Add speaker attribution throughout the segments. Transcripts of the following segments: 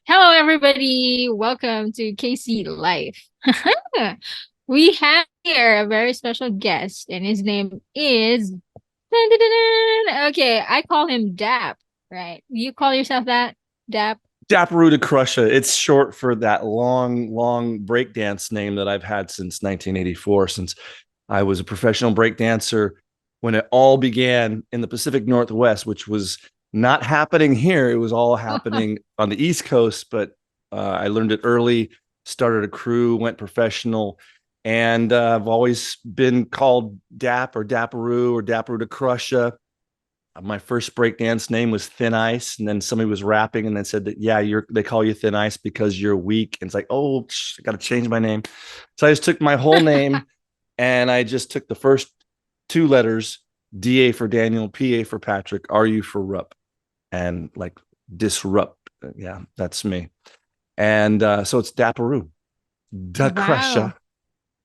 Speaker 1: Hello, everybody. Welcome to KC Life. We have here a very special guest, and his name is. Dun, dun, dun, dun. Okay, I call him Dap, right? You call yourself that? Dap?
Speaker 2: Daparu to Crusha. It's short for that long breakdance name that I've had since 1984, since I was a professional breakdancer when it all began in the Pacific Northwest, which was not happening here. It was all happening on the East Coast, but I learned it early, started a crew, went professional, and I've always been called Dap or Daparu or Daparu to Crusha. My first breakdance name was Thin Ice, and then somebody was rapping and then said that they call you Thin Ice because you're weak. And it's like, oh, I got to change my name. So I just took my whole name and I just took the first two letters, DA for Daniel, PA for Patrick, RU for Rupp, and like disrupt. Yeah, that's me. And so it's Daparu, Da
Speaker 1: Wow.
Speaker 2: Crusha.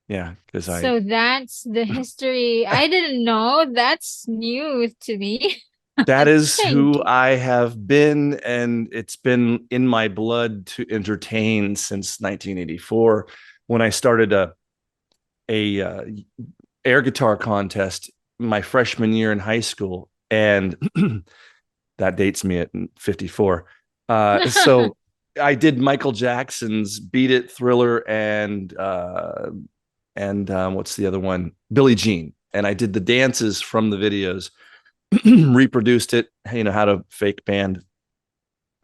Speaker 2: Yeah, because I
Speaker 1: So that's the history. I didn't know. That's new to me.
Speaker 2: that is
Speaker 1: Thank
Speaker 2: who
Speaker 1: you.
Speaker 2: I have been, and it's been in my blood to entertain since 1984 when I started a air guitar contest my freshman year in high school, and that dates me at 54. So I did Michael Jackson's "Beat It" Thriller and what's the other one, Billie Jean, and I did the dances from the videos, reproduced it, how to fake band,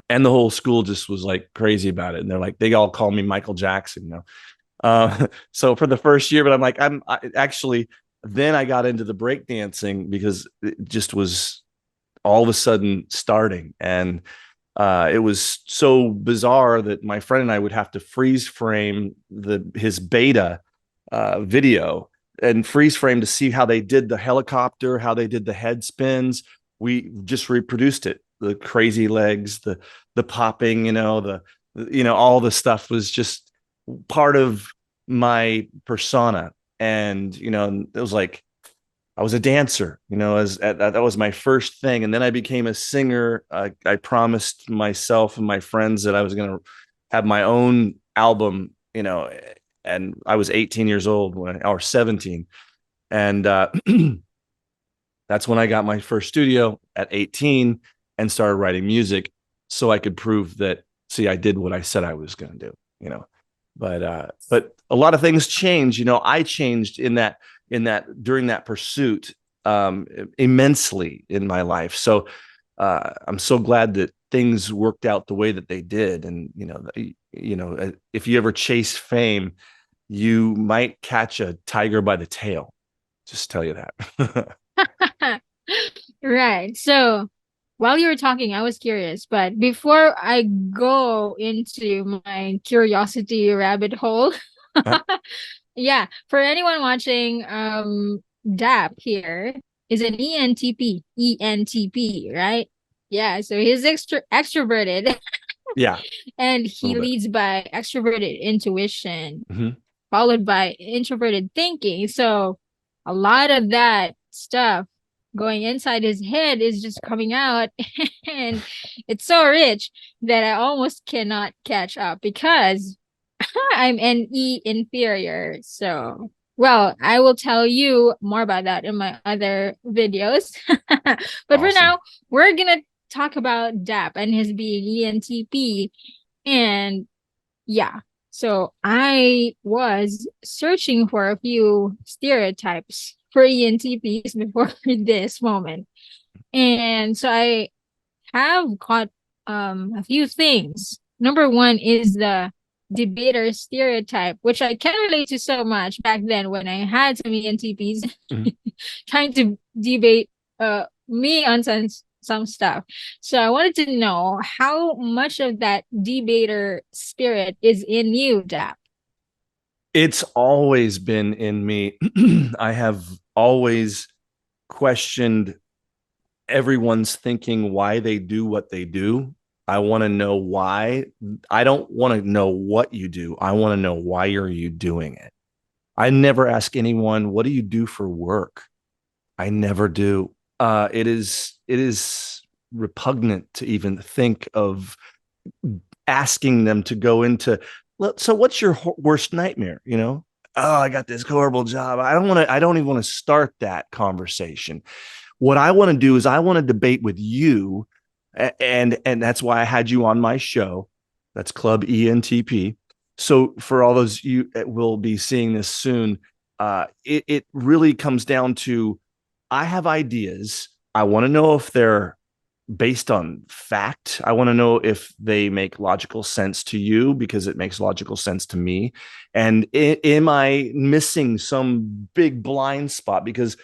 Speaker 2: and the whole school just was like crazy about it. And they all call me Michael Jackson. So for the first year, but I'm like, actually, then I got into the breakdancing because it just was all of a sudden starting. And it was so bizarre that my friend and I would have to freeze frame his beta video and freeze frame to see how they did the helicopter, how they did the head spins. We just reproduced it. The crazy legs, the popping, all the stuff was just part of my persona. And it was like I was a dancer, that was my first thing. And then I became a singer. I promised myself and my friends that I was going to have my own album, and I was 18 years old or 17. And that's when I got my first studio at 18 and started writing music so I could prove that, see, I did what I said I was going to do, you know. But a lot of things changed. I changed in that during that pursuit immensely in my life. So I'm so glad that things worked out the way that they did. And if you ever chase fame, you might catch a tiger by the tail. Just tell you that.
Speaker 1: Right. So while you were talking, I was curious, but before I go into my curiosity rabbit hole, yeah, for anyone watching, DAP here is an ENTP, ENTP, right? Yeah, so he's extroverted
Speaker 2: Yeah, a
Speaker 1: and he
Speaker 2: little bit.
Speaker 1: leads by extroverted intuition,
Speaker 2: Mhm.
Speaker 1: followed by introverted thinking. So a lot of that stuff going inside his head is just coming out and it's so rich that I almost cannot catch up because I'm an E inferior. So, well, I will tell you more about that in my other videos. But for
Speaker 2: Awesome.
Speaker 1: now, we're going to talk about DAP and his being ENTP. And yeah, so I was searching for a few stereotypes for ENTPs before this moment. And so I have caught a few things. Number one is the debater stereotype, which I can relate to so much back then when I had some ENTPs
Speaker 2: Mhm.
Speaker 1: trying to debate me on some stuff. So I wanted to know how much of that debater spirit is in you, Dap.
Speaker 2: It's always been in me. I have always questioned everyone's thinking, why they do what they do. I want to know why. I don't want to know what you do. I want to know, why are you doing it? I never ask anyone, what do you do for work? I never do. It is repugnant to even think of asking them to go into, so what's your worst nightmare? Oh, I got this horrible job. I don't even want to start that conversation. What I want to do is I want to debate with you. And that's why I had you on my show. That's Club ENTP. So for all those you will be seeing this soon, it really comes down to, I have ideas. I want to know if they're based on fact. I want to know if they make logical sense to you, because it makes logical sense to me. And am I missing some big blind spot? Because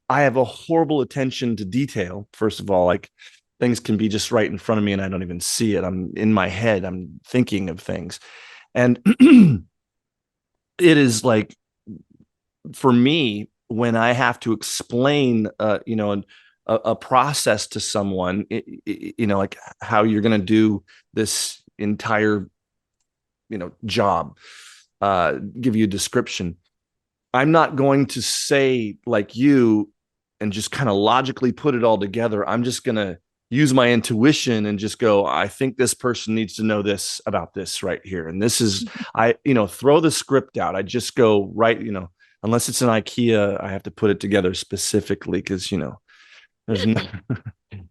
Speaker 2: I have a horrible attention to detail. First of all, like, things can be just right in front of me and I don't even see it. I'm in my head. I'm thinking of things. And it is like, for me, when I have to explain, a process to someone, like how you're going to do this entire, job, give you a description. I'm not going to say like you and just kind of logically put it all together. I'm just going to use my intuition and just go, I think this person needs to know this about this right here. And this is, throw the script out. I just go right, unless it's an IKEA, I have to put it together specifically because, there's no.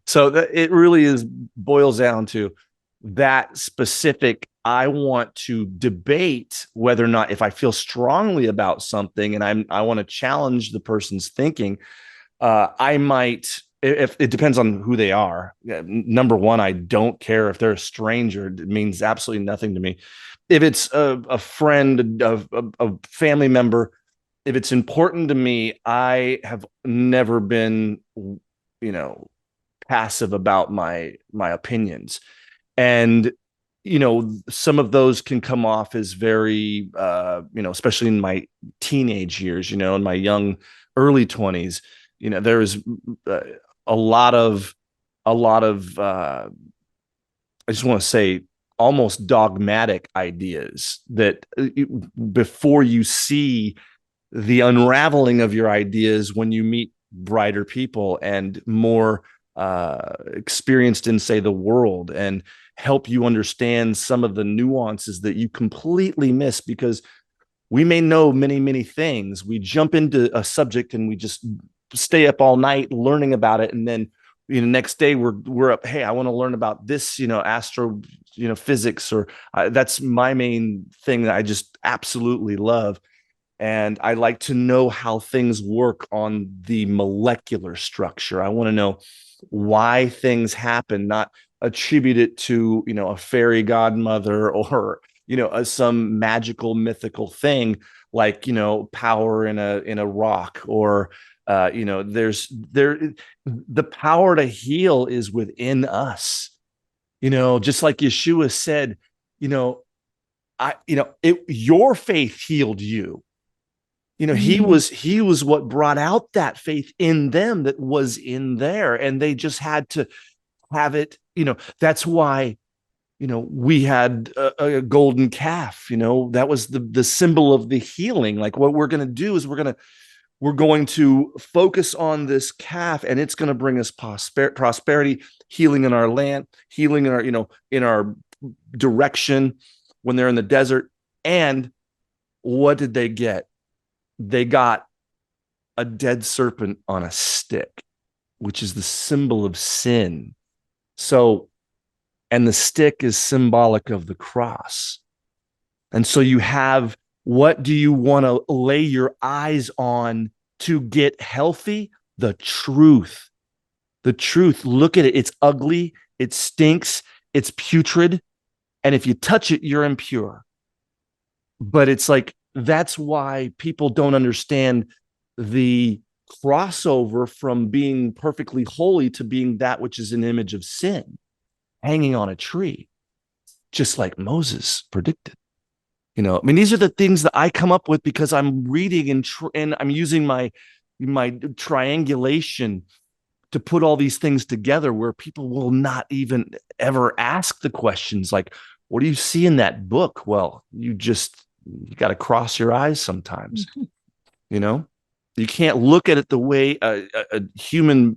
Speaker 2: So it really boils down to that specific. I want to debate whether or not, if I feel strongly about something and I want to challenge the person's thinking, I might, if it depends on who they are. Number one, I don't care if they're a stranger. It means absolutely nothing to me. If it's a friend, a family member, if it's important to me, I have never been, passive about my opinions. And some of those can come off as very, especially in my teenage years, in my young early 20s, there's a lot of I just want to say almost dogmatic ideas that, before you see the unraveling of your ideas, when you meet brighter people and more experienced in, say, the world, and help you understand some of the nuances that you completely miss, because we may know many, many things. We jump into a subject and we just stay up all night learning about it. And then, next day we're up, hey, I want to learn about this, astro, physics, or that's my main thing that I just absolutely love. And I like to know how things work on the molecular structure. I want to know why things happen, not attribute it to, a fairy godmother or, some magical mythical thing like, power in a rock, or, the power to heal is within us. Just like Yeshua said, your faith healed you. He was what brought out that faith in them that was in there, and they just had to have it. That's why, we had a golden calf. That was the symbol of the healing. Like, what we're going to do is we're going to focus on this calf, and it's going to bring us prosperity, healing in our land, healing in our, in our direction when they're in the desert. And what did they get? They got a dead serpent on a stick, which is the symbol of sin. So, and the stick is symbolic of the cross. And so you have, what do you want to lay your eyes on to get healthy? The truth. The truth. Look at it. It's ugly. It stinks. It's putrid. And if you touch it, you're impure. But it's like, that's why people don't understand the crossover from being perfectly holy to being that which is an image of sin, hanging on a tree, just like Moses predicted. These are the things that I come up with because I'm reading and I'm using my triangulation to put all these things together, where people will not even ever ask the questions like, what do you see in that book? Well, you got to cross your eyes sometimes. You can't look at it the way a human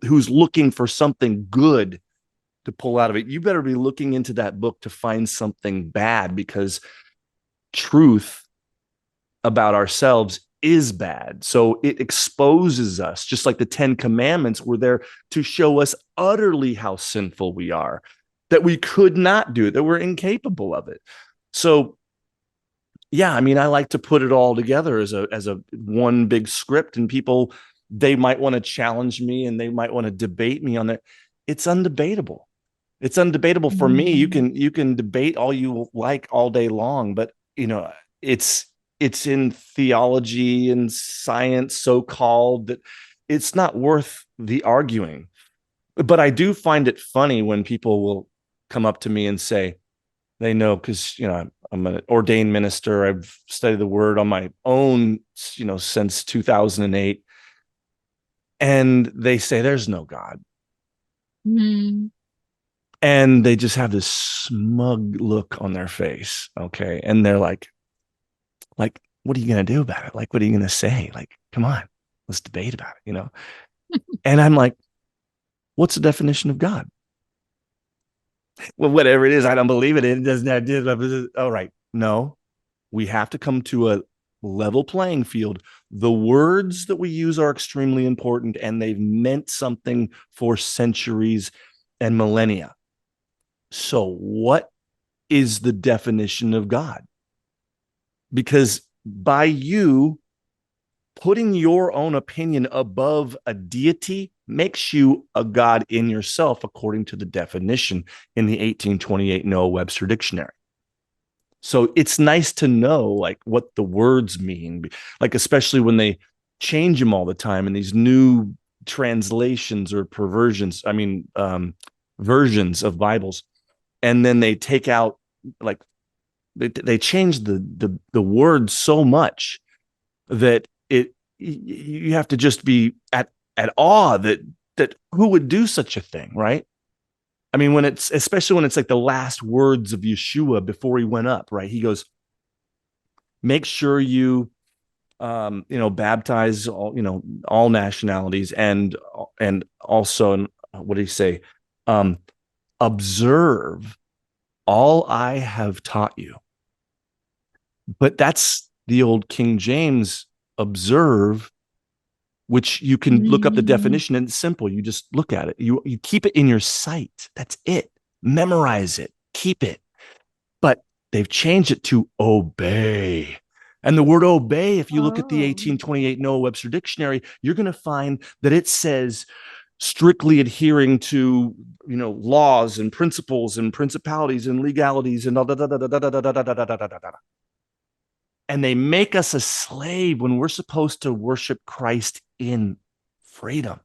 Speaker 2: who's looking for something good to pull out of it. You better be looking into that book to find something bad, because truth about ourselves is bad. So it exposes us, just like the 10 Commandments were there to show us utterly how sinful we are, that we could not do it, that we're incapable of it. So yeah, I mean, I like to put it all together as a one big script, and people, they might want to challenge me and they might want to debate me on that. It's undebatable. It's undebatable for me. You can debate all you like all day long, but it's it's in theology and science, so called, that it's not worth the arguing. But I do find it funny when people will come up to me and say they know, because I'm an ordained minister. I've studied the word on my own, since 2008, and they say there's no God.
Speaker 1: Mm.
Speaker 2: And they just have this smug look on their face. Okay. And they're like, what are you going to do about it? Like, what are you going to say? Like, come on, let's debate about it, And I'm like, what's the definition of God? Well, whatever it is, I don't believe it. It doesn't have, all right. No, we have to come to a level playing field. The words that we use are extremely important, and they've meant something for centuries and millennia. So what is the definition of God? Because by you putting your own opinion above a deity makes you a god in yourself, according to the definition in the 1828 Noah Webster Dictionary. So it's nice to know like what the words mean, like especially when they change them all the time in these new translations or versions of Bibles, and then they take out, like, they change the words so much that you have to just be at awe that who would do such a thing, right? I mean, especially when it's like the last words of Yeshua before he went up, right? He goes, make sure you baptize all nationalities, and also, what do you say, observe all I have taught you. But that's the old King James observe, which you can look up the definition, and it's simple. You just look at it. You keep it in your sight. That's it. Memorize it. Keep it. But they've changed it to obey. And the word obey, if you look at the 1828 Noah Webster Dictionary, you're going to find that it says strictly adhering to laws and principles and principalities and legalities and and they make us a slave when we're supposed to worship Christ in freedom,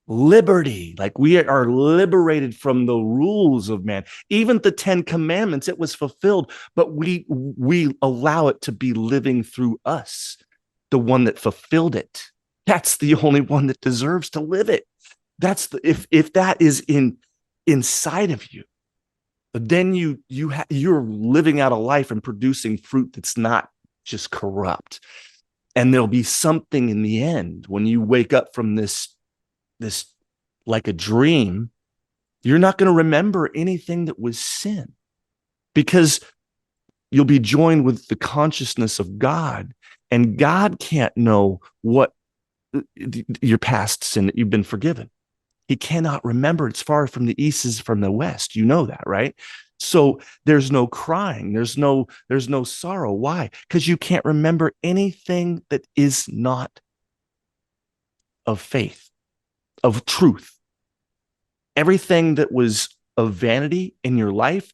Speaker 2: liberty. Like, we are liberated from the rules of man. Even the 10 Commandments, it was fulfilled, but we allow it to be living through us, the one that fulfilled it. That's the only one that deserves to live it. That's if that is inside of you, then you're living out a life and producing fruit that's not just corrupt. And there'll be something in the end when you wake up from this like a dream. You're not going to remember anything that was sin, because you'll be joined with the consciousness of God, and God can't know what your past sin that you've been forgiven. He cannot remember. It's far from the east is from the west. You know that, right? So there's no crying. There's no sorrow. Why? Because you can't remember anything that is not of faith, of truth. Everything that was of vanity in your life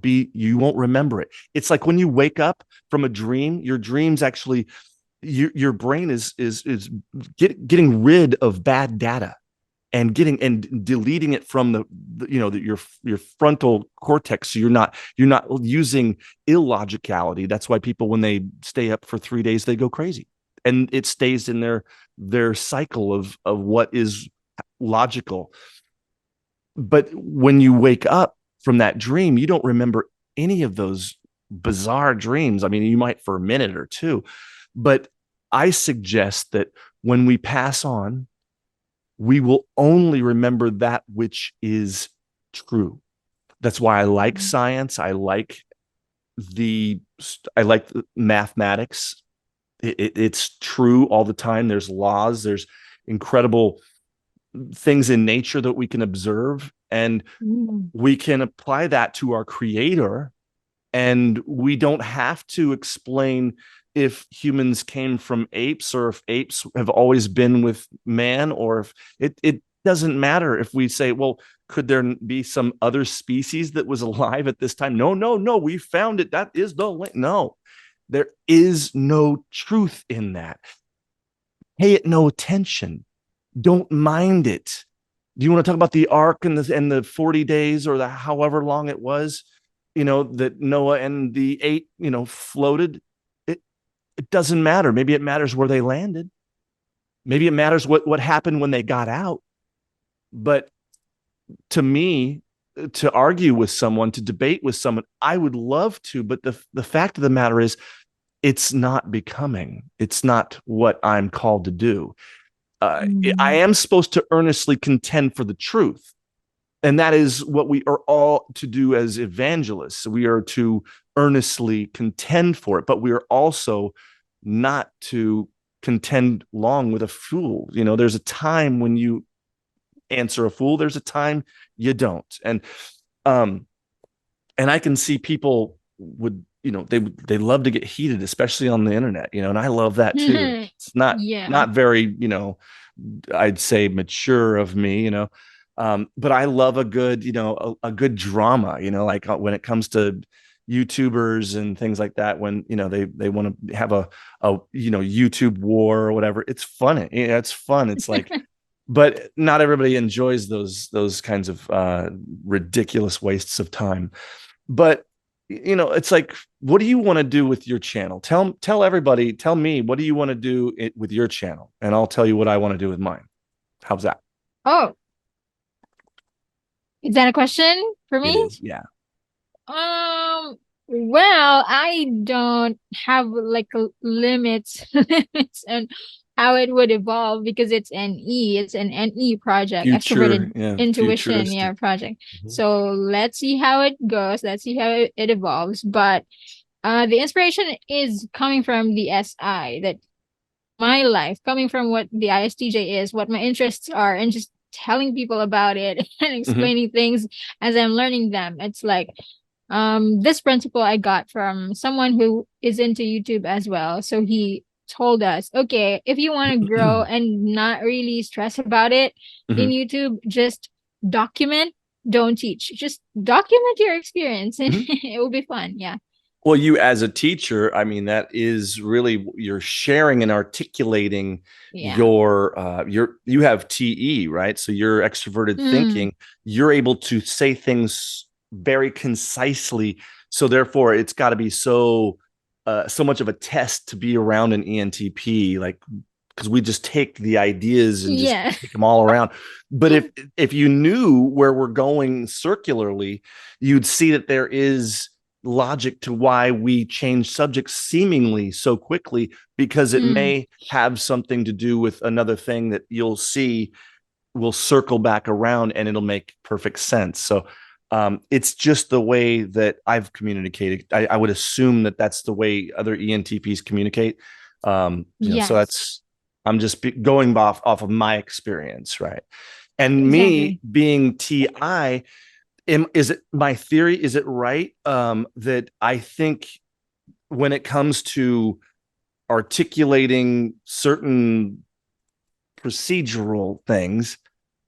Speaker 2: you won't remember it. It's like when you wake up from a dream, your dreams actually, your brain is getting rid of bad data and deleting it from your frontal cortex. So you're not using illogicality. That's why people, when they stay up for 3 days, they go crazy, and it stays in their cycle of what is logical. But when you wake up from that dream, you don't remember any of those bizarre dreams. I mean, you might for a minute or two, but I suggest that when we pass on, we will only remember that which is true. That's why I like science. I like the mathematics. It's true all the time. There's laws. There's incredible things in nature that we can observe, and
Speaker 1: Mm.
Speaker 2: we can apply that to our creator, and we don't have to explain if humans came from apes or if apes have always been with man, or if it doesn't matter if we say, well, could there be some other species that was alive at this time? No, no, no, we found it. That is the link. No, there is no truth in that. Pay it no attention. Don't mind it. Do you want to talk about the ark and the 40 days or the however long it was, that Noah and the eight, floated? It doesn't matter. Maybe it matters where they landed. Maybe it matters what happened when they got out. But to me, to argue with someone, to debate with someone, I would love to, but the fact of the matter is it's not becoming. It's not what I'm called to do. I
Speaker 1: Mm.
Speaker 2: am supposed to earnestly contend for the truth. And that is what we are all to do as evangelists. We are to earnestly contend for it, but we are also not to contend long with a fool. There's a time when you answer a fool, there's a time you don't. Um, and I can see people would, they love to get heated, especially on the internet, and I love that too. It's not
Speaker 1: Yeah.
Speaker 2: not very, I'd say mature of me, but I love a good, a good drama, like when it comes to YouTubers and things like that, when, they want to have a YouTube war or whatever. It's funny. It's fun. It's like, but not everybody enjoys those kinds of ridiculous wastes of time. But it's like, what do you want to do with your channel? Tell everybody, tell me, what do you want to do with your channel? And I'll tell you what I want to do with mine. How's that?
Speaker 1: Oh, is that a question for
Speaker 2: It
Speaker 1: me?
Speaker 2: is. Yeah.
Speaker 1: Well, I don't have like limits limits on how it would evolve because it's an NE project,
Speaker 2: Future.
Speaker 1: extroverted
Speaker 2: Yeah.
Speaker 1: intuition,
Speaker 2: Futuristic.
Speaker 1: yeah, project.
Speaker 2: Mhm.
Speaker 1: So let's see how it goes. Let's see how it evolves. But the inspiration is coming from the SI, that my life, coming from what the ISTJ is, what my interests are, and just telling people about it and
Speaker 2: Mhm.
Speaker 1: explaining things as I'm learning them. It's like this principle I got from someone who is into YouTube as well. So he told us, okay, if you want to grow and not really stress about it in
Speaker 2: Mhm.
Speaker 1: YouTube, just document, don't teach. Just document your experience and
Speaker 2: Mhm.
Speaker 1: it will be fun. Yeah.
Speaker 2: Well, you as a teacher, I mean, that is really, you're sharing and articulating
Speaker 1: Yeah.
Speaker 2: you have TE, right? So you're extroverted
Speaker 1: Mm,
Speaker 2: thinking. You're able to say things very concisely. So therefore, it's got to be so much of a test to be around an ENTP, like, because we just take the ideas and just
Speaker 1: yeah.
Speaker 2: take them all around. But if you knew where we're going circularly, you'd see that there is logic to why we change subjects seemingly so quickly, because it
Speaker 1: Mm,
Speaker 2: may have something to do with another thing that you'll see will circle back around, and it'll make perfect sense. So it's just the way that I've communicated. I would assume that that's the way other ENTPs communicate. So
Speaker 1: yes.
Speaker 2: I'm just going off of my experience, right? And me
Speaker 1: Exactly.
Speaker 2: being TI, is it my theory? Is it right that I think when it comes to articulating certain procedural things,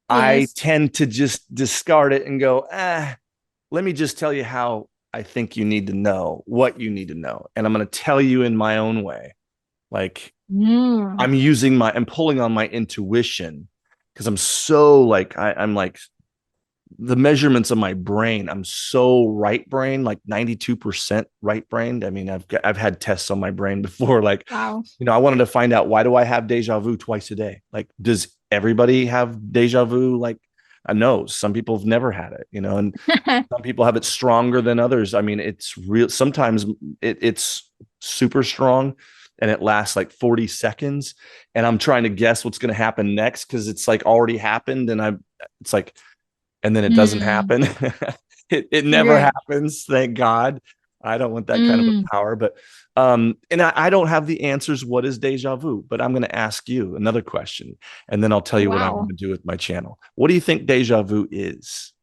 Speaker 2: I
Speaker 1: Yes.
Speaker 2: tend to just discard it and go, let me just tell you how I think you need to know what you need to know. And I'm going to tell you in my own way. Like,
Speaker 1: Mm.
Speaker 2: I'm pulling on my intuition because I'm so like, I'm like, the measurements of my brain, I'm so right brain, like 92% right brained. I mean, I've had tests on my brain before, like,
Speaker 1: Wow.
Speaker 2: I wanted to find out, why do I have deja vu twice a day? Like, does everybody have deja vu? Like, I know some people have never had it, and some people have it stronger than others. I mean, it's real. Sometimes it's super strong and it lasts like 40 seconds. And I'm trying to guess what's going to happen next because it's like already happened. And it's like, and then it doesn't
Speaker 1: Mm,
Speaker 2: happen. It never
Speaker 1: right.
Speaker 2: happens, thank God. I don't want that kind of a
Speaker 1: Mm,
Speaker 2: power, but and I don't have the answers. What is deja vu? But I'm going to ask you another question, and then I'll tell you what I want
Speaker 1: wow.
Speaker 2: to do with my channel. What do you think deja vu is?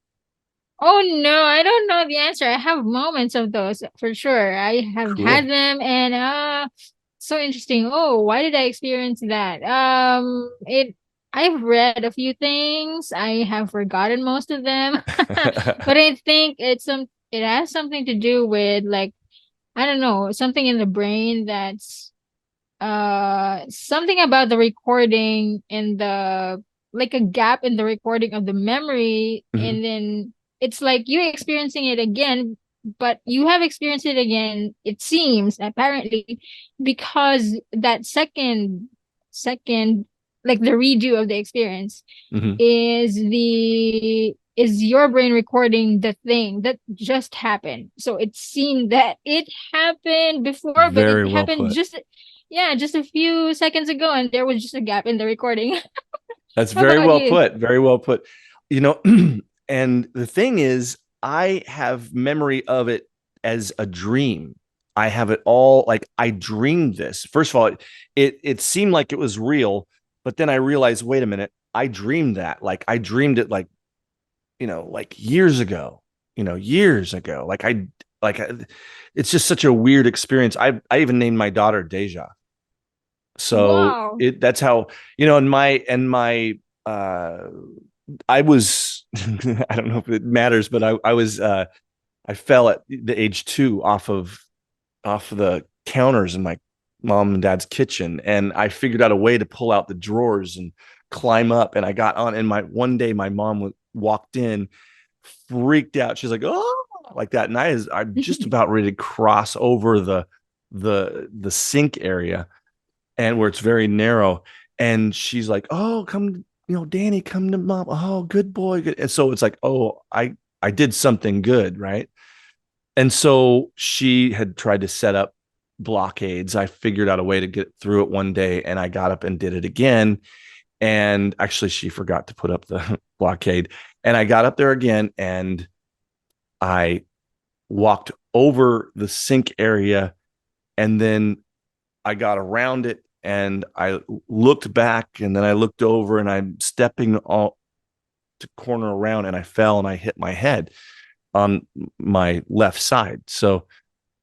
Speaker 1: Oh no, I don't know the answer. I have moments of those for sure. I have had
Speaker 2: Cool.
Speaker 1: them and so interesting. Oh, why did I experience that? It I've read a few things. I have forgotten most of them. But I think it has something to do with like I don't know, something in the brain that's something about the recording and the like a gap in the recording of the memory,
Speaker 2: Mhm,
Speaker 1: and then it's like you experiencing it again, but you have experienced it again, it seems apparently, because that second like the redo of the experience
Speaker 2: mhm.
Speaker 1: is your brain recording the thing that just happened. So it's seen that it happened before, but it
Speaker 2: Very well
Speaker 1: happened
Speaker 2: put.
Speaker 1: just yeah, just a few seconds ago, and there was just a gap in the recording.
Speaker 2: That's
Speaker 1: How
Speaker 2: very
Speaker 1: about
Speaker 2: well
Speaker 1: you?
Speaker 2: put. Very well put. You know, and the thing is, I have memory of it as a dream. I have it all like I dreamed this. First of all, it seemed like it was real, but then I realized, wait a minute, I dreamed that. Like I dreamed it like, like years ago, years ago. Like I, it's just such a weird experience. I even named my daughter Deja. So
Speaker 1: Wow.
Speaker 2: it that's how, in my uh I was I don't know if it matters, but I fell at the age 2 off of the counters in my mom and dad's kitchen, and I figured out a way to pull out the drawers and climb up, and I got on, and my one day my mom walked in, freaked out. She's like, "Oh," like that, and I'm just about ready to cross over the sink area, and where it's very narrow. And she's like, "Oh, come, Danny, come to mom. Oh, good boy, good." And so it's like, "Oh, I did something good, right?" And so she had tried to set up blockades. I figured out a way to get through it one day, and I got up and did it again. And actually, she forgot to put up the blockade, and I got up there again, and I walked over the sink area, and then I got around it, and I looked back, and then I looked over, and I'm stepping all to corner around, and I fell and I hit my head on my left side. So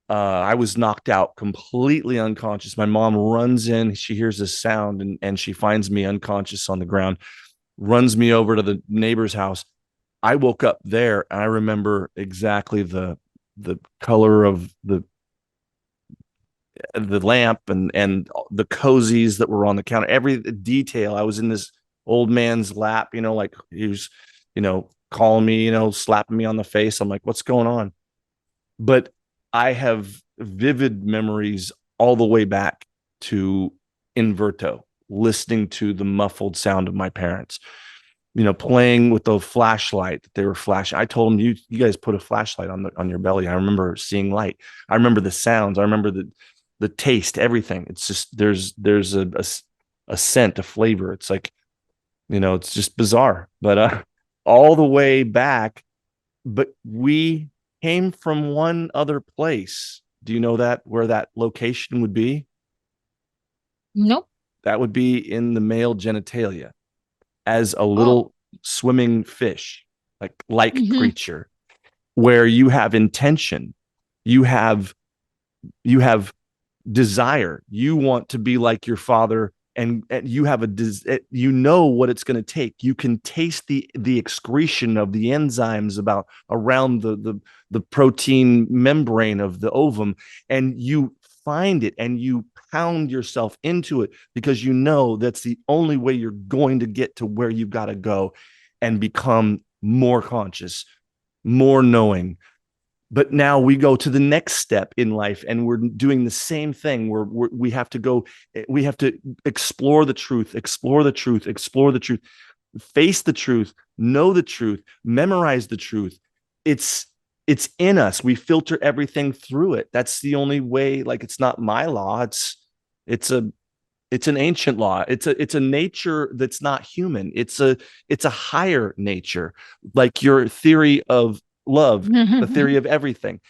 Speaker 2: I was knocked out, completely unconscious. My mom runs in, she hears this sound, and she finds me unconscious on the ground, runs me over to the neighbor's house. I woke up there, and I remember exactly the color of the lamp, and the cozies that were on the counter, every detail. I was in this old man's lap, like he was, calling me, slapping me on the face. I'm like, what's going on? But I have vivid memories all the way back to Inverto, listening to the muffled sound of my parents, playing with the flashlight that they were flashing. I told them, you guys put a flashlight on your belly. I remember seeing light. I remember the sounds. I remember the taste, everything. It's just there's a scent, a flavor. It's like, it's just bizarre. But all the way back, but we came from one other place. Do you know that where that location would be?
Speaker 1: Nope.
Speaker 2: That would be in the male genitalia, as a
Speaker 1: Oh.
Speaker 2: little swimming fish, like
Speaker 1: Hmm.
Speaker 2: creature, where you have intention, you have you have desire, you want to be like your father, and you have you know what it's going to take. You can taste the excretion of the enzymes about around the protein membrane of the ovum, and you find it, and you pound yourself into it, because you know that's the only way you're going to get to where you've got to go and become more conscious, more knowing. But now we go to the next step in life, and we're doing the same thing. We have to go, we have to explore the truth, explore the truth, explore the truth, face the truth, know the truth, memorize the truth. It's in us. We filter everything through it. That's the only way. Like, it's not my law. It's a It's an ancient law. It's a nature that's not human. It's a higher nature, like your theory of love, the theory of everything.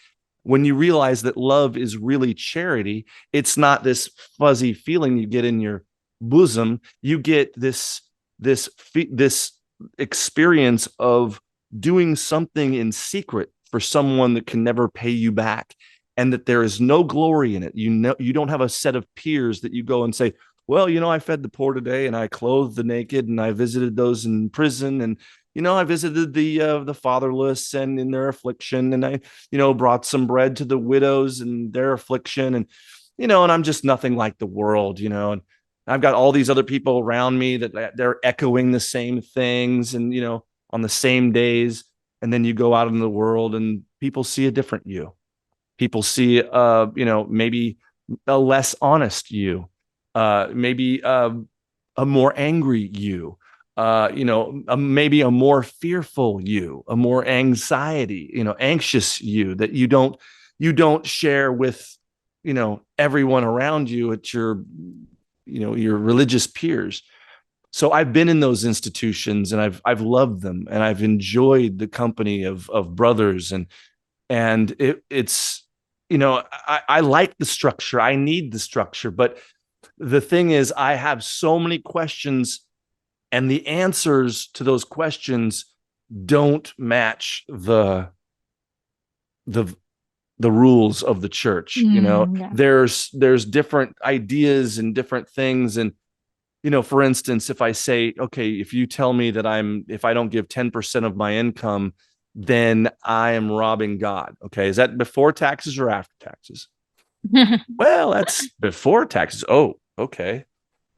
Speaker 2: When you realize that love is really charity, it's not this fuzzy feeling you get in your bosom. You get this experience of doing something in secret for someone that can never pay you back, and that there is no glory in it. You know, you don't have a set of peers that you go and say, well, I fed the poor today, and I clothed the naked, and I visited those in prison, and I visited the fatherless and in their affliction, and I brought some bread to the widows and their affliction, and I'm just nothing like the world, and I've got all these other people around me that they're echoing the same things, and on the same days. And then you go out in the world and people see a different you. People see maybe a less honest you, maybe a more angry you, maybe a more fearful you, a more anxious you that you don't share with everyone around you at your religious peers. So I've been in those institutions, and I've loved them, and I've enjoyed the company of brothers, and it's I like the structure. I need the structure, but the thing is, I have so many questions, and the answers to those questions don't match the the rules of the church.
Speaker 1: Yeah.
Speaker 2: There's different ideas and different things. And for instance, if I say, okay, if you tell me that if I don't give 10% of my income, then I am robbing God. Okay. Is that before taxes or after taxes? Well, that's before taxes. Oh, okay.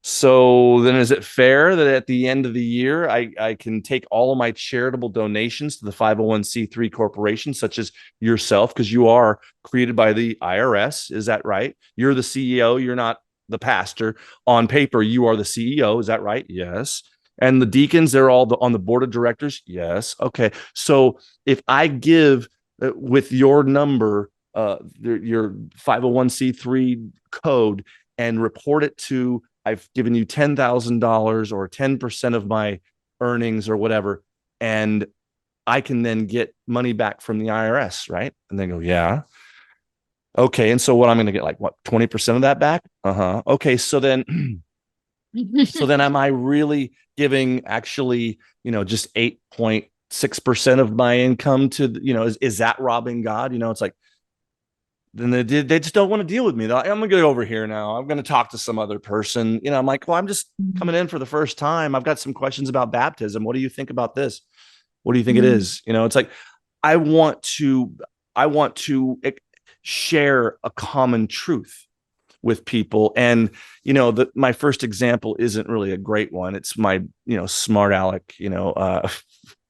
Speaker 2: So then is it fair that at the end of the year, I can take all of my charitable donations to the 501c3 corporation, such as yourself, because you are created by the IRS? Is that right? You're the CEO. You're not the pastor. On paper, you are the CEO. Is that right? Yes. And the deacons, they're all on the board of directors? Yes. Okay. So if I give with your number, your 501c3 code, and report it to, I've given you $10,000 or 10% of my earnings or whatever, and I can then get money back from the IRS, right? And they go, yeah. Okay. And so what, I'm going to get like what, 20% of that back? Uh-huh. Okay. So then am I really giving actually, just 8.6% of my income to, is that robbing God? It's like, then they just don't want to deal with me. Like, I'm gonna go over here now. I'm gonna talk to some other person. I'm like, well, I'm just coming in for the first time. I've got some questions about baptism. What do you think about this? What do you think it is? It's like I want to I want to share a common truth with people. And my first example isn't really a great one. It's my smart aleck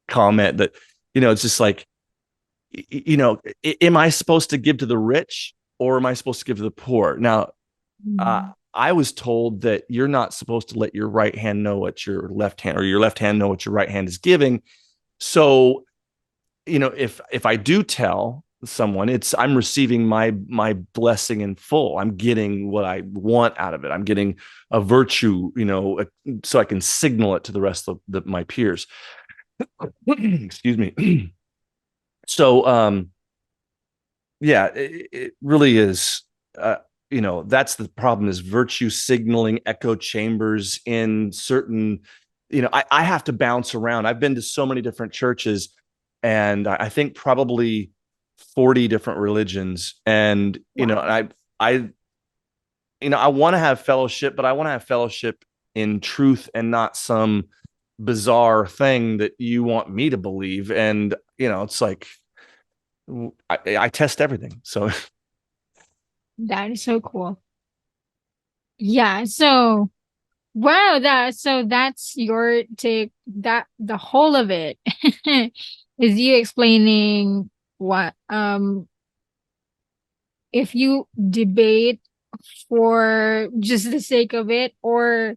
Speaker 2: comment that it's just like, am I supposed to give to the rich, or am I supposed to give to the poor? Now, I was told that you're not supposed to let your right hand know what your left hand, or your left hand know what your right hand is giving. So, if I do tell someone, I'm receiving my blessing in full. I'm getting what I want out of it. I'm getting a virtue, so I can signal it to the rest of my peers. Excuse me. So, yeah, it really is. That's the problem, is virtue signaling echo chambers in certain, I have to bounce around. I've been to so many different churches, and I think probably 40 different religions. And,
Speaker 1: Wow.
Speaker 2: I want to have fellowship, but I want to have fellowship in truth and not some bizarre thing that you want me to believe. And, it's like, I test everything. So
Speaker 1: That is so cool. Yeah. So, wow. That's your take. That the whole of it is you explaining what, if you debate for just the sake of it, or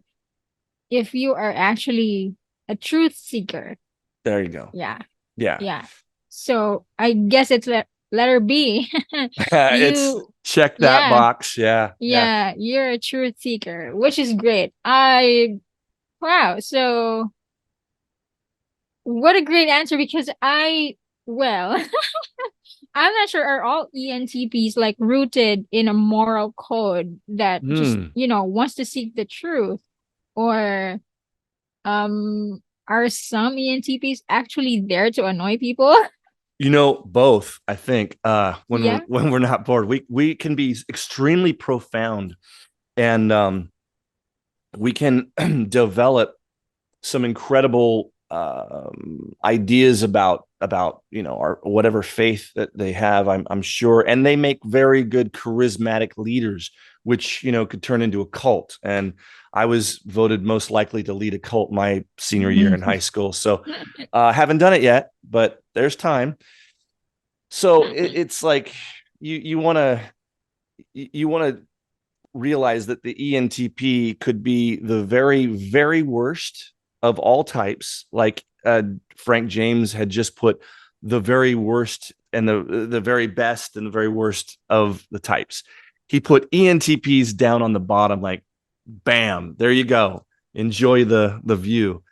Speaker 1: if you are actually a truth seeker.
Speaker 2: there you go.
Speaker 1: Yeah.
Speaker 2: Yeah.
Speaker 1: Yeah. So I guess it's letter B.
Speaker 2: It's
Speaker 1: You,
Speaker 2: check that
Speaker 1: yeah,
Speaker 2: box. Yeah. Yeah.
Speaker 1: yeah, you're a truth seeker, which is great. Wow. So, what a great answer because well, I'm not sure are all ENTPs like rooted in a moral code that just,
Speaker 2: Hmm.
Speaker 1: wants to seek the truth, or are some ENTPs actually there to annoy people?
Speaker 2: Both, I think. When we're
Speaker 1: Yeah.
Speaker 2: when we're not bored, we can be extremely profound, and we can develop some incredible ideas about our whatever faith that they have. I'm sure, and they make very good charismatic leaders, which could turn into a cult. And I was voted most likely to lead a cult my senior year in high school, so haven't done it yet, but there's time. So it's like you want to realize that the ENTP could be the very, very worst of all types. Like Frank James had just put the very worst and the very best and the very worst of the types. He put ENTPs down on the bottom, like, bam, there you go. Enjoy the view.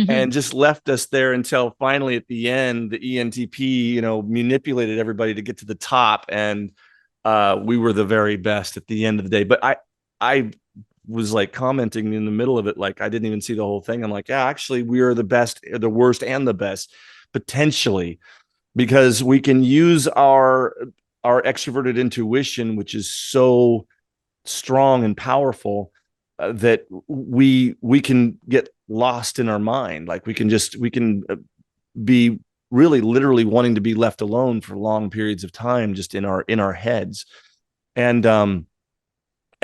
Speaker 2: And just left us there until finally at the end, the ENTP, manipulated everybody to get to the top. And we were the very best at the end of the day. But I was like commenting in the middle of it, like I didn't even see the whole thing. I'm like, yeah, actually, we are the best, the worst, and the best potentially, because we can use our extroverted intuition, which is so strong and powerful, that we can get lost in our mind. Like we can be really literally wanting to be left alone for long periods of time, just in our heads. And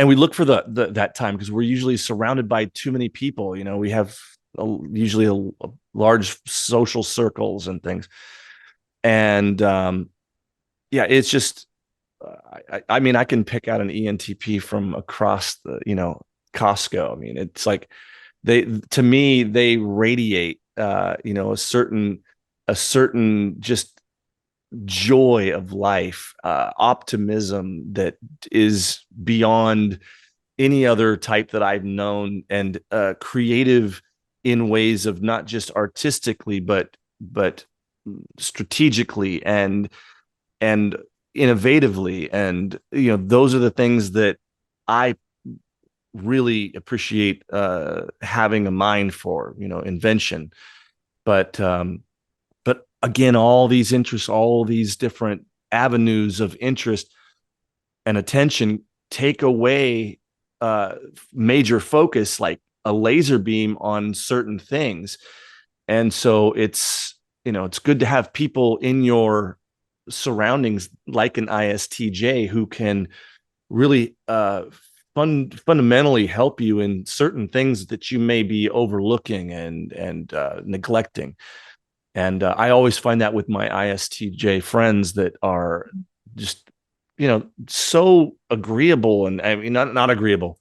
Speaker 2: we look for that time because we're usually surrounded by too many people. We have usually a large social circles and things. And yeah, it's just I mean, I can pick out an ENTP from across the Costco. I mean, it's like to me they radiate a certain just joy of life, optimism that is beyond any other type that I've known, and creative in ways of not just artistically, but strategically and innovatively. And those are the things that I really appreciate having a mind for, invention. But again, all these interests, all these different avenues of interest and attention take away major focus, like a laser beam on certain things. And so it's good to have people in your surroundings like an ISTJ who can really fundamentally help you in certain things that you may be overlooking and neglecting. And I always find that with my ISTJ friends that are just, so agreeable. And I mean, not agreeable,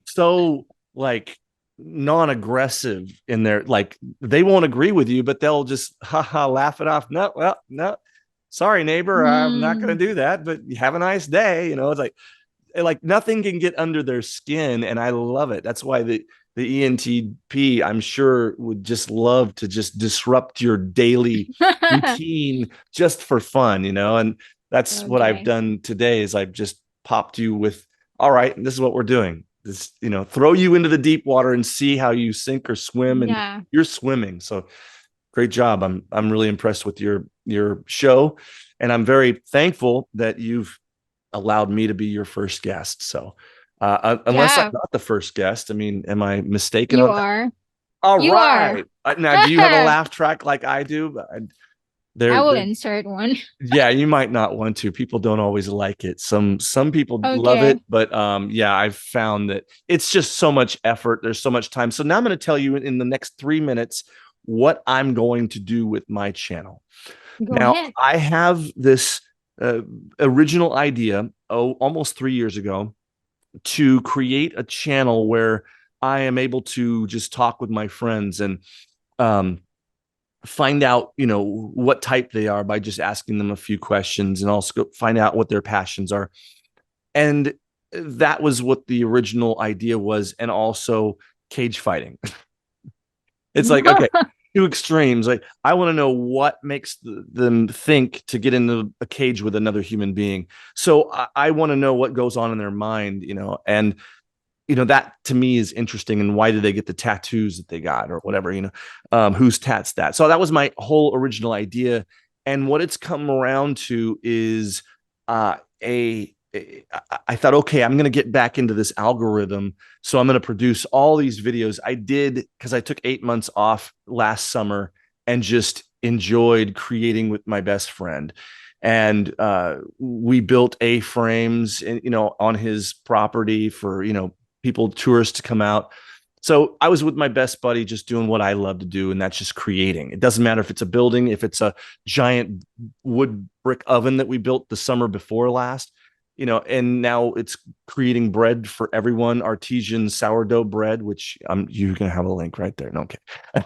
Speaker 2: so like non-aggressive in their, like, they won't agree with you, but they'll just laugh it off. No, well, no, sorry, neighbor, I'm not going
Speaker 1: Mm.
Speaker 2: to do that, but have a nice day. It's like nothing can get under their skin, and I love it. That's why the ENTP, I'm sure, would just love to just disrupt your daily routine just for fun, and that's what I've
Speaker 1: Okay.
Speaker 2: done today. Is I've just popped you with, all right, this is what we're doing. This, throw you into the deep water and see how you sink or swim, and
Speaker 1: Yeah.
Speaker 2: you're swimming. So great job. I'm really impressed with your show, and I'm very thankful that you've allowed me to be your first guest. So, unless I'm
Speaker 1: Yeah.
Speaker 2: not the first guest, I mean, am I mistaken
Speaker 1: You
Speaker 2: on that?
Speaker 1: are.
Speaker 2: All
Speaker 1: You are.
Speaker 2: right. Now, do you have a laugh track like I do?
Speaker 1: I will
Speaker 2: They're
Speaker 1: insert one.
Speaker 2: yeah, you might not want to. People don't always like it. Some people love
Speaker 1: Okay.
Speaker 2: it, but yeah, I've found that it's just so much effort. There's so much time. So now I'm going to tell you in the next 3 minutes what I'm going to do with my channel.
Speaker 1: Go
Speaker 2: Now,
Speaker 1: ahead.
Speaker 2: I have this uh, original idea, almost 3 years ago, to create a channel where I am able to just talk with my friends. And um, find out, what type they are by just asking them a few questions, and also find out what their passions are. And that was what the original idea was. And also cage fighting. It's like, okay, two extremes. Like, I want to know what makes them think to get into a cage with another human being. So I want to know what goes on in their mind, and that to me is interesting. And why did they get the tattoos that they got, or whatever, whose tats that? So that was my whole original idea. And what it's come around to is I thought, okay, I'm going to get back into this algorithm. So I'm going to produce all these videos. I did, because I took 8 months off last summer and just enjoyed creating with my best friend. And we built A-frames, on his property for, people, tourists to come out. So I was with my best buddy, just doing what I love to do, and that's just creating. It doesn't matter if it's a building, if it's a giant wood brick oven that we built the summer before last, and now it's creating bread for everyone, artesian sourdough bread, which you're going to have a link right there. No, okay.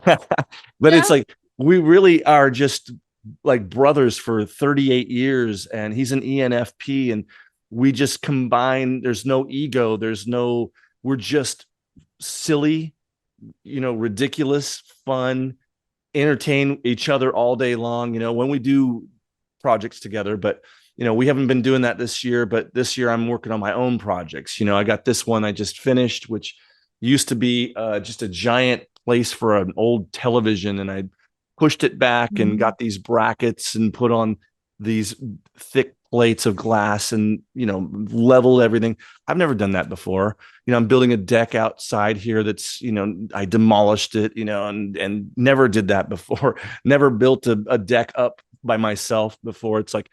Speaker 2: But it's
Speaker 1: Yeah.
Speaker 2: like, we really are just like brothers for 38 years, and he's an ENFP, and we just combine. There's no ego. We're just silly, ridiculous, fun, entertain each other all day long, when we do projects together. But, we haven't been doing that this year, but this year I'm working on my own projects. I got this one I just finished, which used to be just a giant place for an old television. And I pushed it back and got these brackets and put on these thick plates of glass and, leveled everything. I've never done that before. I'm building a deck outside here that's, I demolished it, and never did that before. Never built a deck up by myself before. It's like,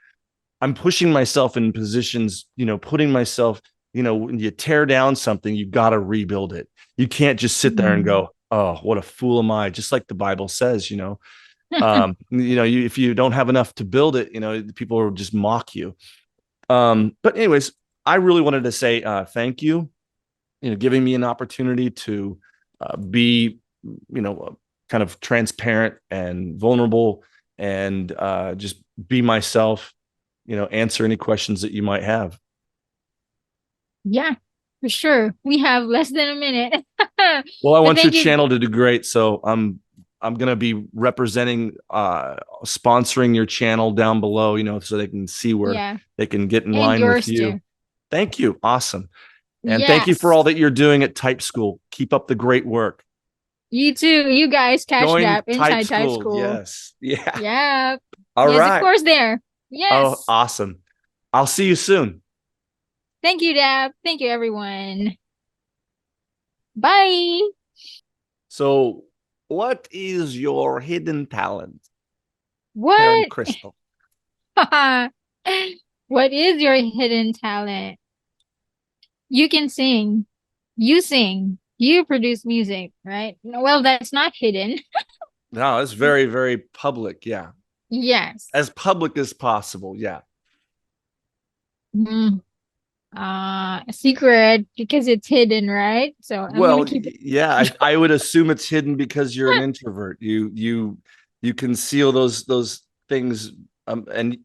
Speaker 2: I'm pushing myself in positions, putting myself, when you tear down something, you got to rebuild it. You can't just sit there and go, oh, what a fool am I? Just like the Bible says, if you don't have enough to build it, people will just mock you. But anyways, I really wanted to say thank you, giving me an opportunity to be, kind of transparent and vulnerable, and just be myself, answer any questions that you might have.
Speaker 1: Yeah, for sure. We have less than a minute.
Speaker 2: Well, I
Speaker 1: But
Speaker 2: want your
Speaker 1: thank you.
Speaker 2: channel to do great, so I'm gonna be representing, sponsoring your channel down below, so they can see where
Speaker 1: Yeah.
Speaker 2: they can get in
Speaker 1: And
Speaker 2: line with
Speaker 1: yours
Speaker 2: you.
Speaker 1: too.
Speaker 2: Thank you. Awesome. And thank you for
Speaker 1: Yes.
Speaker 2: all that you're doing at Type School. Keep up the great work.
Speaker 1: You too. You guys catch
Speaker 2: Join
Speaker 1: Dap
Speaker 2: Type
Speaker 1: inside Type
Speaker 2: School.
Speaker 1: School.
Speaker 2: Yes. Yeah.
Speaker 1: Yeah.
Speaker 2: All
Speaker 1: Yes, of
Speaker 2: right.
Speaker 1: course there.
Speaker 2: Oh,
Speaker 1: Yes.
Speaker 2: awesome. I'll see you soon.
Speaker 1: Thank you, Dap. Thank you, everyone. Bye.
Speaker 2: So, what is your hidden talent, Karen
Speaker 1: What?
Speaker 2: Cristal?
Speaker 1: What is your hidden talent? You can sing. You sing. You produce music, right? Well, that's not hidden.
Speaker 2: No, it's very, very public. Yeah.
Speaker 1: Yes.
Speaker 2: As public as possible. Yeah.
Speaker 1: Mm, a secret because it's hidden, right? So I'm gonna
Speaker 2: Well,
Speaker 1: keep it.
Speaker 2: yeah, I would assume it's hidden because you're an introvert. You conceal those things, and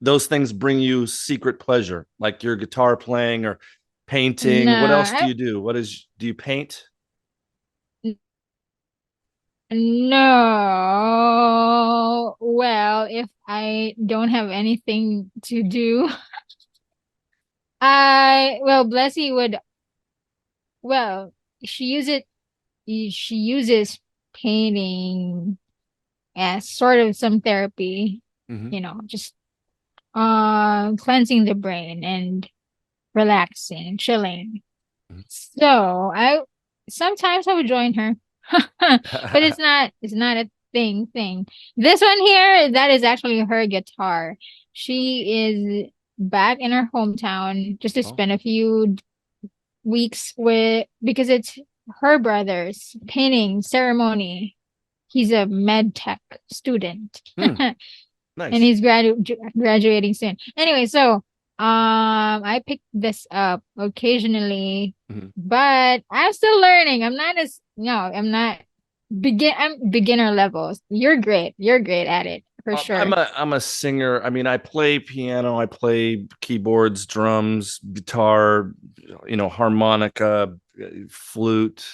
Speaker 2: those things bring you secret pleasure, like your guitar playing or
Speaker 1: No,
Speaker 2: painting. What else do you do? Do you paint?
Speaker 1: no. Well, if I don't have anything to do, well, Blessy would, well, she use it, she uses painting as sort of some therapy,
Speaker 2: Mm-hmm.
Speaker 1: just cleansing the brain and relaxing, chilling. So I sometimes I would join her. But it's not a thing. This one here, that is actually her guitar. She is back in her hometown just to
Speaker 2: Oh.
Speaker 1: spend a few weeks with, because it's her brother's painting ceremony. He's a med tech student.
Speaker 2: Hmm,
Speaker 1: And
Speaker 2: nice.
Speaker 1: he's graduating soon. Anyway, so I picked this up occasionally,
Speaker 2: Mhm.
Speaker 1: but I'm still learning. I'm not I'm beginner levels. You're great. You're great at it for sure.
Speaker 2: I'm a singer. I mean, I play piano, I play keyboards, drums, guitar, harmonica, flute,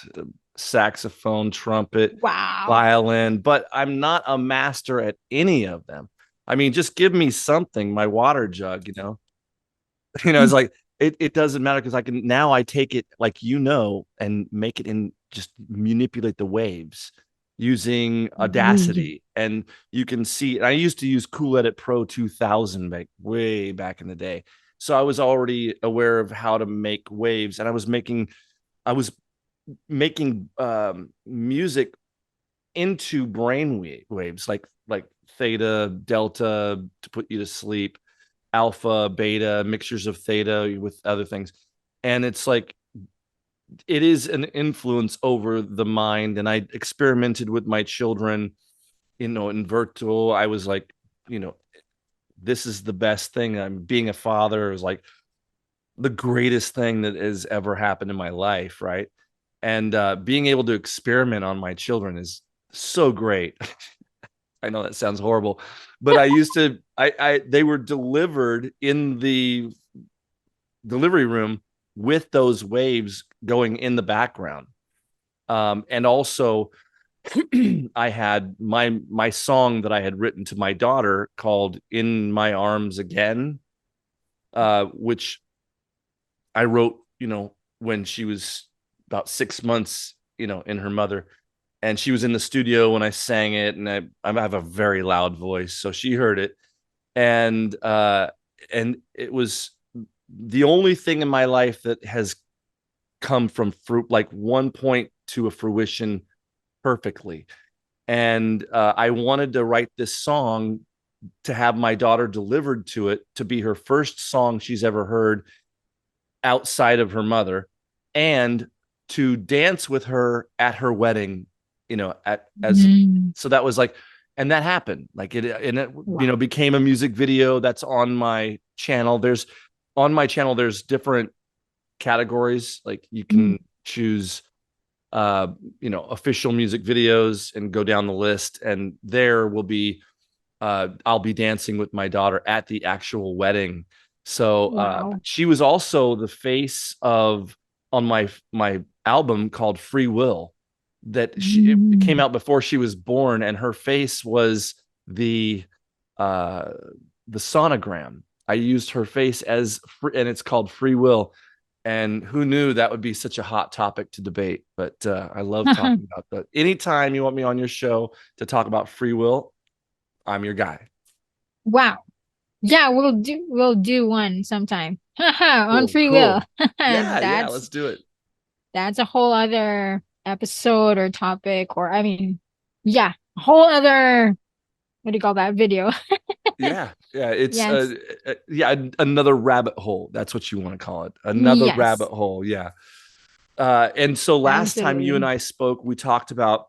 Speaker 2: saxophone, trumpet,
Speaker 1: Wow.
Speaker 2: violin, but I'm not a master at any of them. I mean, just give me something, my water jug, it's like it doesn't matter because I take it like and make it in just manipulate the waves using
Speaker 1: Mm.
Speaker 2: Audacity. And you can see I used to use Cool Edit Pro 2000 way back in the day. So I was already aware of how to make waves, and I was making music into brain waves like theta, delta to put you to sleep, alpha, beta, mixtures of theta with other things. And it's like it is an influence over the mind. And I experimented with my children, in virtual. I was like, you know, this is the best thing. I'm being a father is like the greatest thing that has ever happened in my life, right? And being able to experiment on my children is so great. I know that sounds horrible, but I used to. They were delivered in the delivery room with those waves going in the background. And also, I had my song that I had written to my daughter called "In My Arms Again," which I wrote, when she was about 6 months, in her mother, and she was in the studio when I sang it, and I have a very loud voice, so she heard it, and it was the only thing in my life that has come from fruit like one point to a fruition perfectly. And I wanted to write this song to have my daughter delivered to it to be her first song she's ever heard outside of her mother, and to dance with her at her wedding, at as
Speaker 1: Mm.
Speaker 2: so that was like, and that happened like it
Speaker 1: Wow.
Speaker 2: became a music video that's on my channel. There's different categories, like you
Speaker 1: Mm.
Speaker 2: can choose official music videos and go down the list, and there will be I'll be dancing with my daughter at the actual wedding. So
Speaker 1: Wow.
Speaker 2: she was also the face of on my album called Free Will, that it came
Speaker 1: Mm.
Speaker 2: out before she was born, and her face was uh the sonogram. I used her face and it's called Free Will. And who knew that would be such a hot topic to debate? But I love talking about that. Anytime you want me on your show to talk about free will, I'm your guy.
Speaker 1: Wow. Yeah, we'll do one sometime. On
Speaker 2: Cool,
Speaker 1: free will.
Speaker 2: cool. Yeah,
Speaker 1: That's
Speaker 2: let's do it.
Speaker 1: that's a whole other episode or topic, or I mean, yeah, a whole other, what do you call that, video?
Speaker 2: Yeah. It's
Speaker 1: Yes.
Speaker 2: another rabbit hole. That's what you want to call it. Another rabbit
Speaker 1: Yes.
Speaker 2: hole. Yeah. And so last time you and
Speaker 1: Absolutely.
Speaker 2: I spoke, we talked about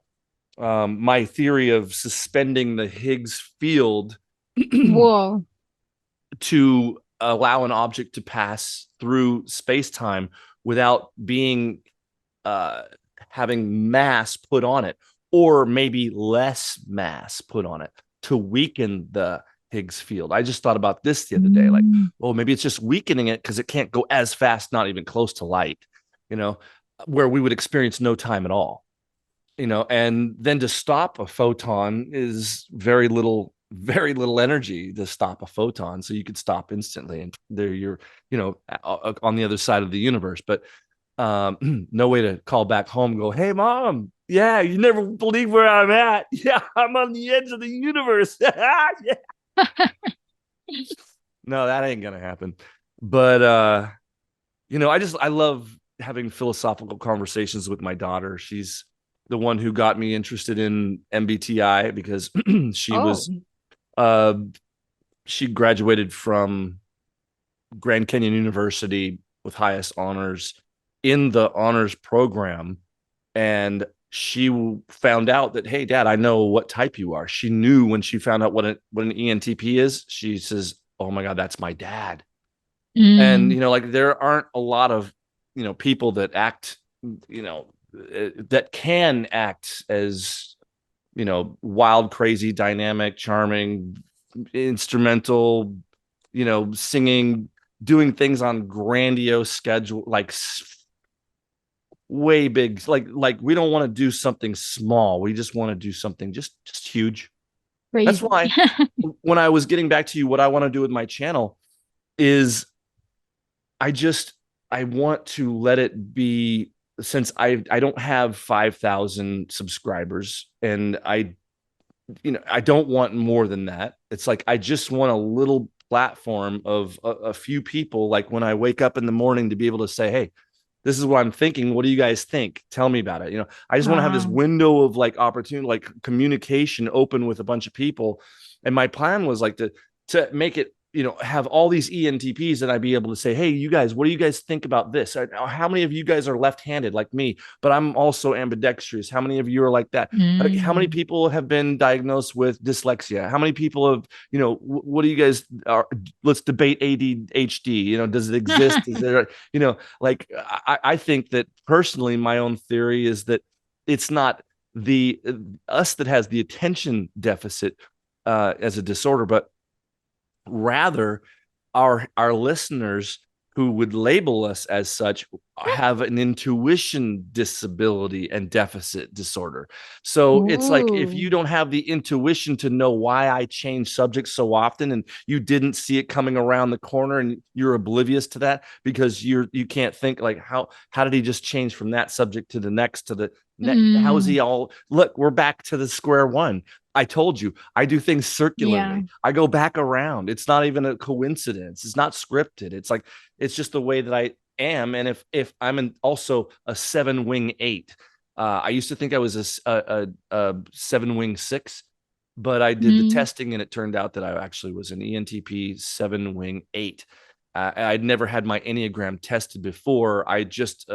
Speaker 2: my theory of suspending the Higgs field
Speaker 1: Whoa.
Speaker 2: to allow an object to pass through space time without being uh, having mass put on it, or maybe less mass put on it to weaken the Higgs field. I just thought about this the other day, like,
Speaker 1: Mm.
Speaker 2: well, maybe it's just weakening it because it can't go as fast, not even close to light, you know, where we would experience no time at all, and then to stop a photon is very little energy to stop a photon. So you could stop instantly, and there you're, on the other side of the universe. But no way to call back home and go, hey mom, yeah, you never believe where I'm at. Yeah, I'm on the edge of the universe. Yeah. No, that ain't gonna happen. But I love having philosophical conversations with my daughter. She's the one who got me interested in MBTI because she
Speaker 1: Oh.
Speaker 2: was uh she graduated from Grand Canyon University with highest honors in the honors program. And she found out that, hey, dad, I know what type you are. She knew when she found out what an ENTP is. She says, oh my God, that's my dad. And,
Speaker 1: Mm.
Speaker 2: like there aren't a lot of, people that act, that can act as, wild, crazy, dynamic, charming, instrumental, singing, doing things on grandiose schedule, like way big. Like we don't want to do something small. We just want to do something just huge. That's
Speaker 1: Crazy.
Speaker 2: why when I was getting back to you, what I want to do with my channel is I just I want to let it be, since I don't have 5,000 subscribers, and I don't want more than that. It's like I just want a little platform of a few people, like when I wake up in the morning, to be able to say, hey, this is what I'm thinking. What do you guys think? Tell me about it. I just want to have this
Speaker 1: Wow.
Speaker 2: window of like opportunity, like communication open with a bunch of people. And my plan was like to make it, have all these ENTPs, and I'd be able to say, hey, you guys, what do you guys think about this? How many of you guys are left-handed like me, but I'm also ambidextrous? How many of you are like that? How many
Speaker 1: Mm.
Speaker 2: people have been diagnosed with dyslexia? How many people have, what do you guys are? Let's debate ADHD. Does it exist? Is there, like I think that personally, my own theory is that it's not the us that has the attention deficit as a disorder, but rather our listeners who would label us as such have an intuition disability and deficit disorder. So it's like, if you
Speaker 1: Ooh.
Speaker 2: don't have the intuition to know why I change subjects so often, and you didn't see it coming around the corner, and you're oblivious to that because you can't think like, how did he just change from that subject to the next, to the next? How is
Speaker 1: Mm.
Speaker 2: he all, look, we're back to the square one. I told you, I do things
Speaker 1: Yeah.
Speaker 2: circularly. I go back around. It's not even a coincidence. It's not scripted. It's like, it's just the way that I am. And if I'm also a 7-wing 8, I used to think I was a 7-wing 6, but I did the
Speaker 1: Mm.
Speaker 2: testing, and it turned out that I actually was an ENTP 7-wing 8. I'd never had my Enneagram tested before. I just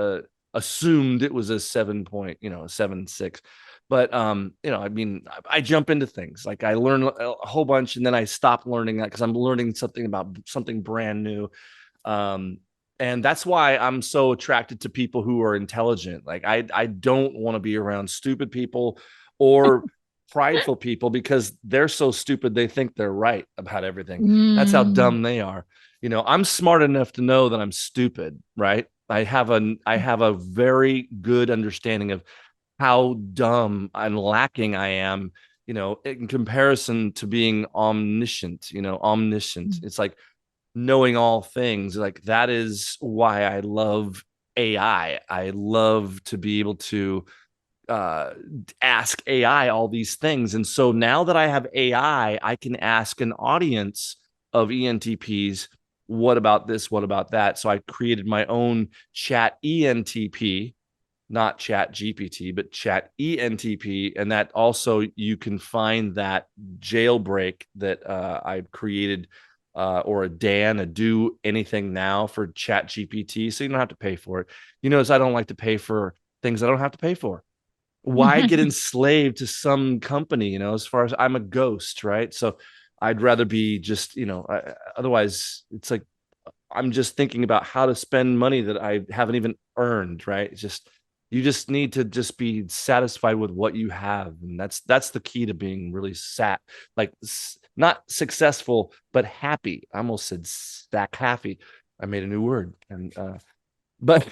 Speaker 2: assumed it was a 7 point, a 7-6. But I mean, I jump into things, like I learn a whole bunch, and then I stop learning that because I'm learning something about something brand new. um and that's why I'm so attracted to people who are intelligent. Like I don't want to be around stupid people or prideful people, because they're so stupid they think they're right about everything. That's how
Speaker 1: Mm.
Speaker 2: dumb they are. I'm smart enough to know that I'm stupid, right? I have a very good understanding of how dumb and lacking I am, in comparison to being omniscient. It's like knowing all things. Like, that is why I love AI. I love to be able to uh, ask AI all these things. And so now that I have AI, I can ask an audience of ENTPs, what about this? What about that? So I created my own chat ENTP, not chat GPT, but chat ENTP. And that also, you can find that jailbreak that I've created, or a do anything now for chat GPT. So you don't have to pay for it. Notice I don't like to pay for things I don't have to pay for. Why get enslaved to some company? As far as, I'm a ghost, right? So I'd rather be just, otherwise it's like I'm just thinking about how to spend money that I haven't even earned, right? It's just, you just need to just be satisfied with what you have. And that's the key to being really like not successful, but happy. I almost said stack happy. I made a new word. And but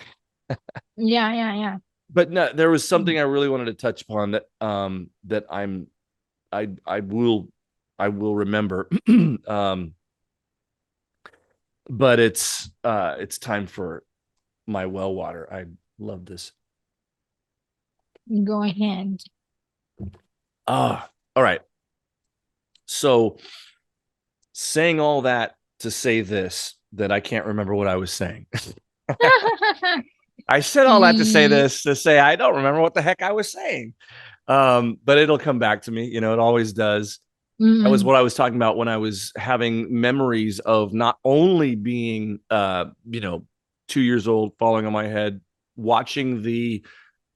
Speaker 1: Yeah, yeah, yeah.
Speaker 2: but no, there was
Speaker 1: Mm.
Speaker 2: something I really wanted to touch upon that that I will remember. um but it's time for my well water. I love this.
Speaker 1: Go ahead.
Speaker 2: All right. So, saying all that to say this, that I can't remember what I was saying. I said all that to say
Speaker 1: Ye-
Speaker 2: this, to say I don't remember what the heck I was saying. But it'll come back to me. It always does. That was
Speaker 1: Mm.
Speaker 2: what I was talking about when I was having memories of not only being 2 years old, falling on my head, watching the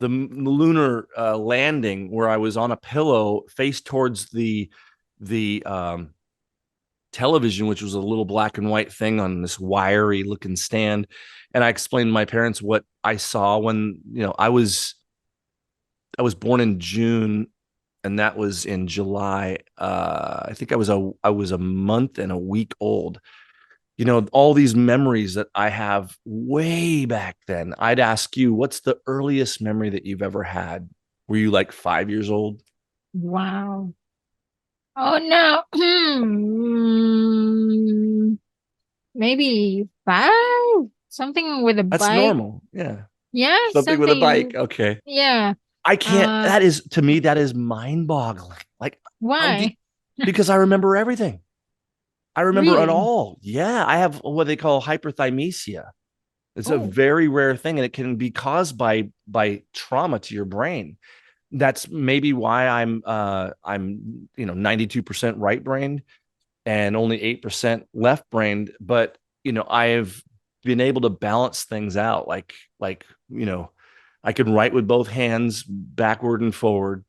Speaker 2: lunar landing, where I was on a pillow face towards the television, which was a little black and white thing on this wiry looking stand. And I explained to my parents what I saw when I was I was born in June, and that was in July. I think I was a month and a week old. All these memories that I have way back then. I'd ask you, what's the earliest memory that you've ever had? Were you like 5 years old?
Speaker 1: Wow. Oh no. Maybe five? Something with a
Speaker 2: That's
Speaker 1: bike.
Speaker 2: normal. Yeah.
Speaker 1: Yeah,
Speaker 2: Something with a bike.
Speaker 1: something.
Speaker 2: Okay.
Speaker 1: Yeah.
Speaker 2: I can't,
Speaker 1: Uh,
Speaker 2: that is, to me, that is mind boggling. Like, how do you,
Speaker 1: why?
Speaker 2: because I remember everything. I remember it
Speaker 1: Really?
Speaker 2: all. Yeah. I have what they call hyperthymesia. It's a
Speaker 1: Oh.
Speaker 2: very rare thing, and it can be caused by trauma to your brain. That's maybe why I'm 92% right brained and only 8% left brained. But I have been able to balance things out. Like I can write with both hands backward and forward,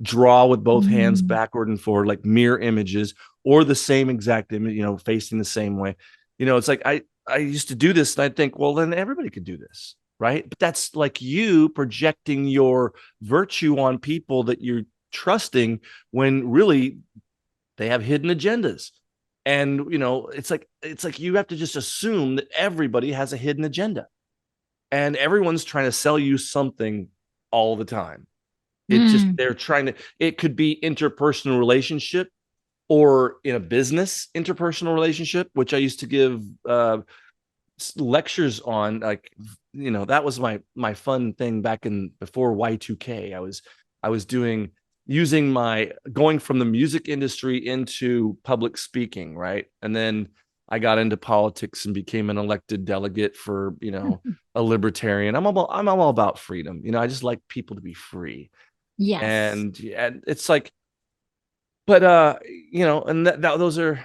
Speaker 2: draw with both hands
Speaker 1: Mm.
Speaker 2: backward and forward, like mirror images, or the same exact image, facing the same way. It's like I used to do this, and I think, well, then everybody could do this, right? But that's like you projecting your virtue on people that you're trusting when really they have hidden agendas. And it's like you have to just assume that everybody has a hidden agenda, and everyone's trying to sell you something all the time. It's just
Speaker 1: Mm.
Speaker 2: they're trying to, it could be interpersonal relationship, or in a business interpersonal relationship, which I used to give lectures on. Like, that was my fun thing back in before Y2K. I was doing, using my, going from the music industry into public speaking, right? And then I got into politics and became an elected delegate for, a libertarian. I'm all about freedom. I just like people to be free.
Speaker 1: Yes.
Speaker 2: And it's like, but and those are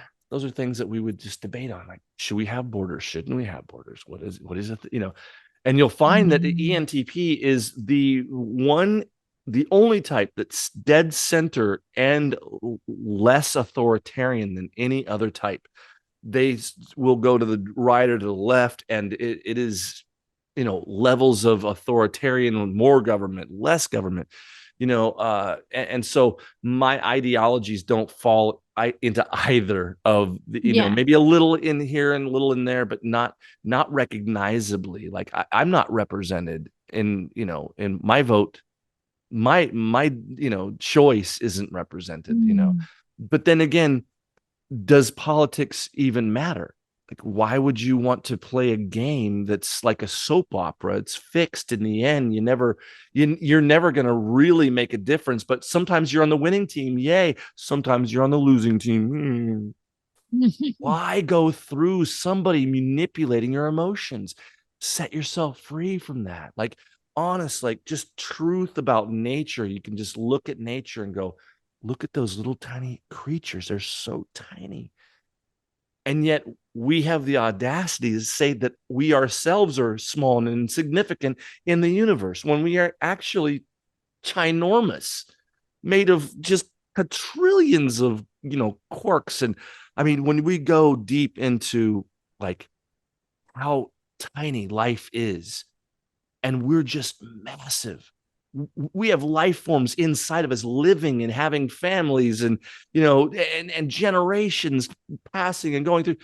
Speaker 2: things that we would just debate on. Like, should we have borders? Shouldn't we have borders? What is it? And you'll find that the
Speaker 1: Mm.
Speaker 2: ENTP is the only type that's dead center and less authoritarian than any other type. They will go to the right or to the left, and it is, levels of authoritarian, more government, less government, and so my ideologies don't fall into either of the,
Speaker 1: Yeah.
Speaker 2: maybe a little in here and a little in there, but not recognizably. Like, I'm not represented in my vote. My choice isn't represented.
Speaker 1: Mm.
Speaker 2: But then again, does politics even matter? Like, why would you want to play a game that's like a soap opera? It's fixed in the end. You're never going to really make a difference. But sometimes you're on the winning team, yay. Sometimes you're on the losing team. Why go through somebody manipulating your emotions? Set yourself free from that. Like, honest, like, just truth about nature. You can just look at nature and go, look at those little tiny creatures. They're so tiny. And yet we have the audacity to say that we ourselves are small and insignificant in the universe, when we are actually ginormous, made of just quadrillions of quarks. And I mean, when we go deep into like how tiny life is, and we're just massive. We have life forms inside of us living and having families, and and generations passing and going through,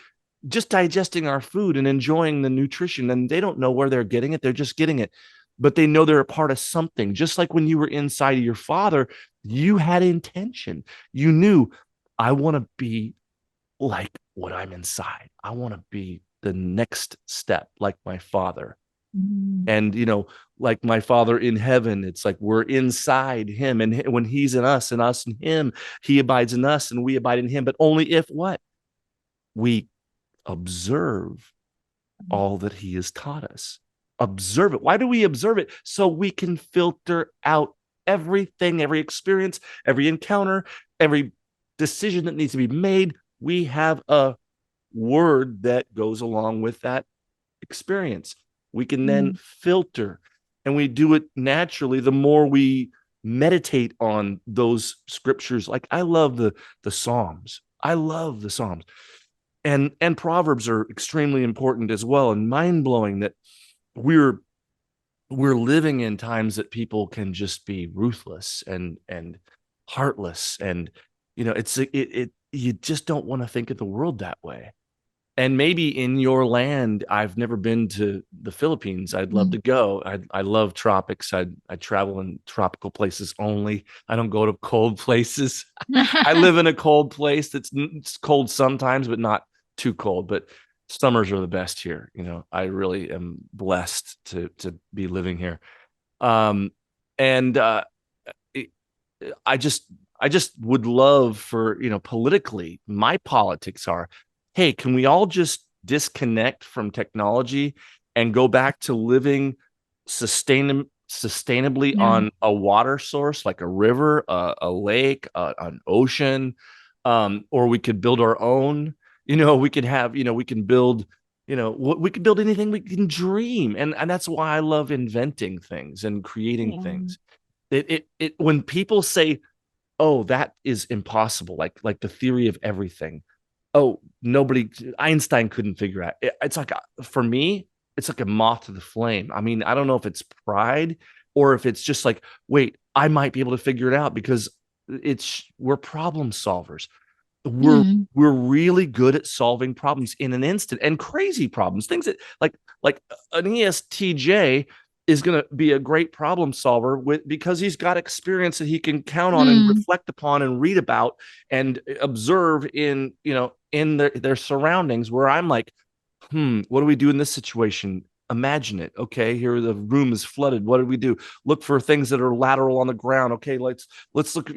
Speaker 2: just digesting our food and enjoying the nutrition. And they don't know where they're getting it, they're just getting it, but they know they're a part of something. Just like when you were inside of your father, you had intention. You knew, I want to be like what I'm inside. I want to be the next step like my father.
Speaker 1: Mm.
Speaker 2: And like my father in heaven, it's like we're inside him, and when he's in us and us in him, he abides in us and we abide in him. But only if what? We observe all that he has taught us. Observe it. Why do we observe it? So we can filter out everything, every experience, every encounter, every decision that needs to be made. We have a word that goes along with that experience. We can then
Speaker 1: Mm.
Speaker 2: filter, and we do it naturally the more we meditate on those scriptures. Like, I love the Psalms. I love the Psalms. And Proverbs are extremely important as well, and mind-blowing that we're we're living in times that people can just be ruthless and heartless, and you just don't want to think of the world that way. And maybe in your land, I've never been to the Philippines. I'd love to
Speaker 1: Mm.
Speaker 2: go. I love tropics. I travel in tropical places only. I don't go to cold places. I live in a cold place it's cold sometimes, but not too cold. But summers are the best here. I really am blessed to be living here. Um, and it, I just I just would love for, politically, my politics are, hey, can we all just disconnect from technology and go back to living sustainably
Speaker 1: Yeah.
Speaker 2: on a water source like a river, a lake, an ocean, or we could build our own. We could have, we can build, we could build anything we can dream, and that's why I love inventing things and creating
Speaker 1: Yeah.
Speaker 2: things. It when people say, oh, that is impossible, like the theory of everything, oh, nobody, Einstein couldn't figure out it's like for me, it's like a moth to the flame. I mean, I don't know if it's pride or if it's just like, wait, I might be able to figure it out, because we're problem solvers. we're
Speaker 1: Mm.
Speaker 2: we're really good at solving problems in an instant, and crazy problems, things that like an ESTJ is going to be a great problem solver because he's got experience that he can count on and
Speaker 1: Mm.
Speaker 2: reflect upon and read about and observe in their surroundings, where I'm like, what do we do in this situation? Imagine it. Okay, here the room is flooded. What do we do? Look for things that are lateral on the ground. Okay, let's look,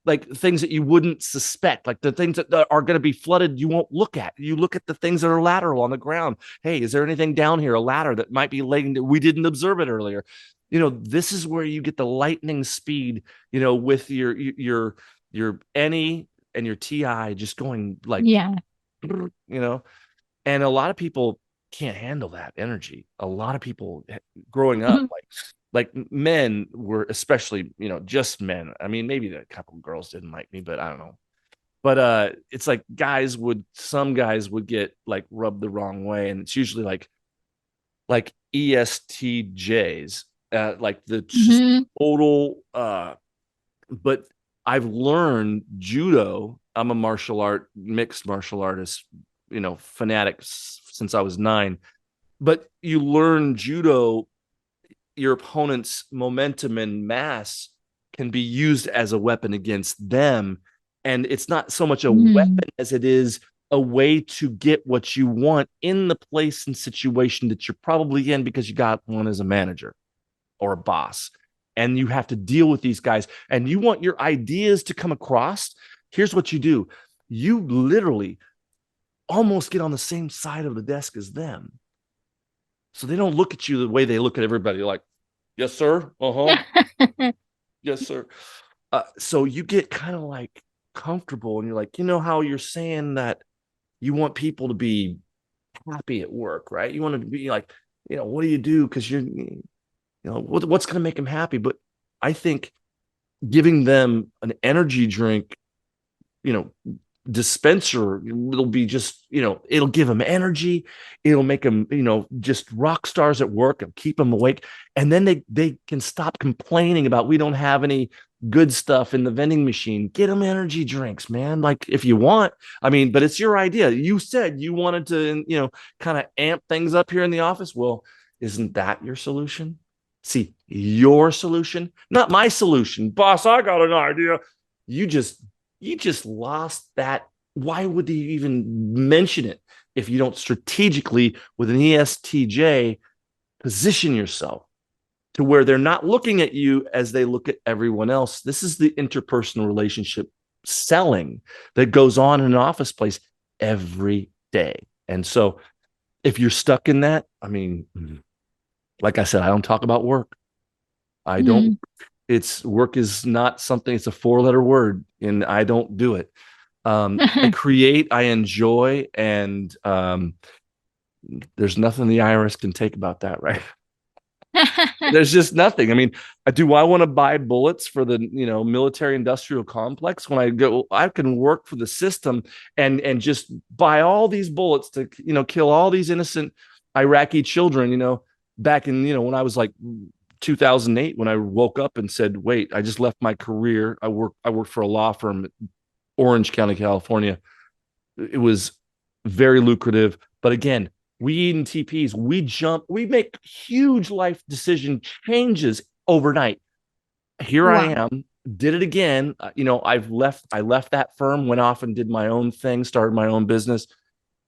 Speaker 2: like things that you wouldn't suspect, like the things that are going to be flooded, you won't look at. You look at the things that are lateral on the ground. Hey, is there anything down here, a ladder that might be laying that we didn't observe it earlier? This is where you get the lightning speed, with your NE and your TI just going like,
Speaker 1: Yeah.
Speaker 2: you know, and a lot of people can't handle that energy. A lot of people growing up, like men were, especially, just men. I mean, maybe a couple of girls didn't like me, but I don't know. But it's like some guys would get like rubbed the wrong way, and it's usually like ESTJs, like the just
Speaker 1: Mhm.
Speaker 2: total. But I've learned judo. I'm a mixed martial artist, fanatic since I was 9. But you learn judo, your opponent's momentum and mass can be used as a weapon against them. And it's not so much a
Speaker 1: Mm.
Speaker 2: weapon as it is a way to get what you want in the place and situation that you're probably in, because you got one as a manager or a boss. And you have to deal with these guys, and you want your ideas to come across. Here's what you do: you literally almost get on the same side of the desk as them. So they don't look at you the way they look at everybody, like, yes, sir. Uh-huh. Yes, sir. So you get kind of like comfortable, and you're like, how you're saying that you want people to be happy at work, right? You want to be like, what do you do? Because what's going to make them happy? But I think giving them an energy drink, you know, dispenser, it'll be just, it'll give them energy. It'll make them, just rock stars at work and keep them awake. And then they can stop complaining about, we don't have any good stuff in the vending machine. Get them energy drinks, man. Like, if you want, I mean, but it's your idea. You said you wanted to, kind of amp things up here in the office. Well, isn't that your solution? See, your solution, not my solution. Boss, I got an idea. You just lost that. Why would you even mention it if you don't strategically, with an ESTJ, position yourself to where they're not looking at you as they look at everyone else? This is the interpersonal relationship selling that goes on in an office place every day. And so if you're stuck in that, I mean, like I said, I don't talk about work. I don't,
Speaker 1: Mm.
Speaker 2: it's work is not something, it's a 4-letter word, and I don't do it. I create, I enjoy, and there's nothing the IRS can take about that, right? There's just nothing. I mean, do I want to buy bullets for the, military industrial complex? When I go, I can work for the system and just buy all these bullets to, kill all these innocent Iraqi children, back in, when I was like 2008 when I woke up and said, wait, I just left my career. I worked for a law firm in Orange County, California. It was very lucrative. But again, we ENTPs, we make huge life decision changes overnight. Here I
Speaker 1: Wow.
Speaker 2: am, did it again. I left that firm, went off and did my own thing, started my own business,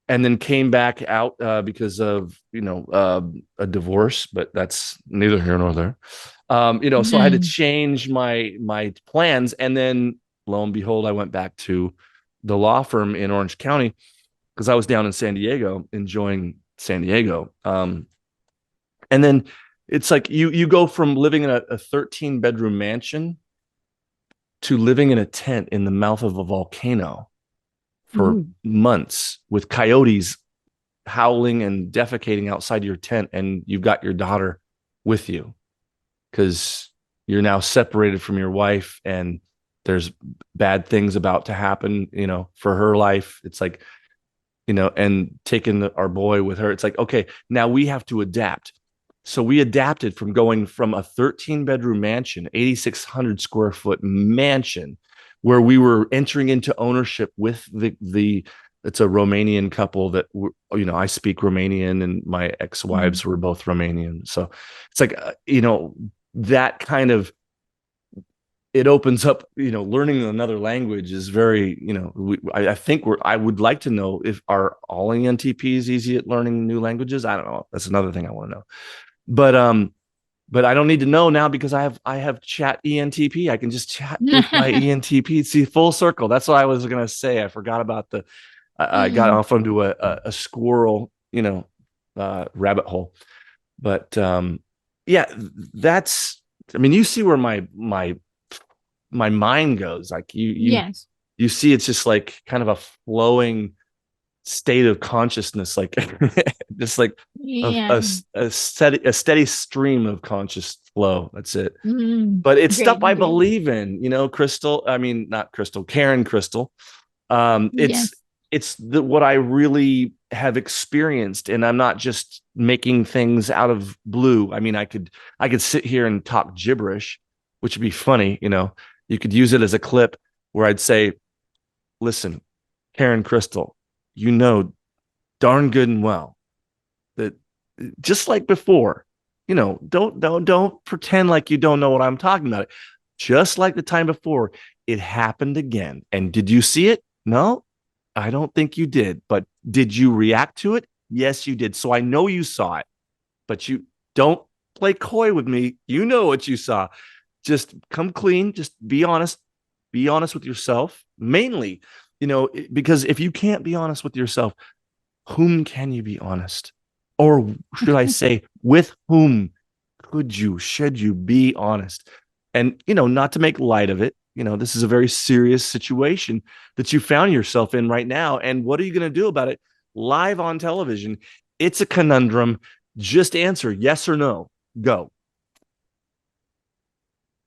Speaker 2: and then came back out because of a divorce, but that's neither here nor there. So I had to
Speaker 1: Mm.
Speaker 2: change my plans, and then lo and behold, I went back to the law firm in Orange County because I was down in San Diego enjoying San Diego. And then it's like you go from living in a 13-bedroom mansion to living in a tent in the mouth of a volcano for
Speaker 1: Ooh.
Speaker 2: months with coyotes howling and defecating outside your tent, and you've got your daughter with you because you're now separated from your wife and there's bad things about to happen, for her life. It's like, and taking our boy with her. It's like, okay, now we have to adapt. So we adapted from going from a 13-bedroom mansion, 8,600 square foot mansion, where we were entering into ownership with the it's a Romanian couple that I speak Romanian and my ex-wives
Speaker 1: Mm.
Speaker 2: were both Romanian. So it's like that kind of, it opens up, learning another language is very, I think I would like to know if are all ENTPs easy at learning new languages. I don't know. That's another thing I want to know. But I don't need to know now because I have chat ENTP. I can just chat with my ENTP. See, full circle. That's what I was gonna say. I forgot about I got
Speaker 1: Mm.
Speaker 2: off onto a squirrel, rabbit hole. But yeah, that's. I mean, you see where my mind goes. Like
Speaker 1: Yes.
Speaker 2: you see, it's just like kind of a flowing state of consciousness, like just like
Speaker 1: Yeah.
Speaker 2: a steady stream of conscious flow. That's it.
Speaker 1: Mm.
Speaker 2: But it's stuff
Speaker 1: Great,
Speaker 2: I
Speaker 1: great.
Speaker 2: believe in, Crystal. I mean, not Crystal, Karen Cristal. It's
Speaker 1: Yes.
Speaker 2: what I really have experienced, and I'm not just making things out of blue. I mean, I could sit here and talk gibberish, which would be funny. You could use it as a clip where I'd say, "Listen, Karen Cristal, you know darn good and well that just like before, don't pretend like you don't know what I'm talking about. Just like the time before, it happened again. And did you see it? No, I don't think you did. But did you react to it? Yes, you did. So I know you saw it, but you don't play coy with me. You know what you saw. Just come clean. Just be honest. Be honest with yourself. Mainly, because if you can't be honest with yourself, whom can you be honest? Or should I say, with whom should you be honest? And, not to make light of it, this is a very serious situation that you found yourself in right now. And what are you going to do about it? Live on television. It's a conundrum. Just answer yes or no. Go.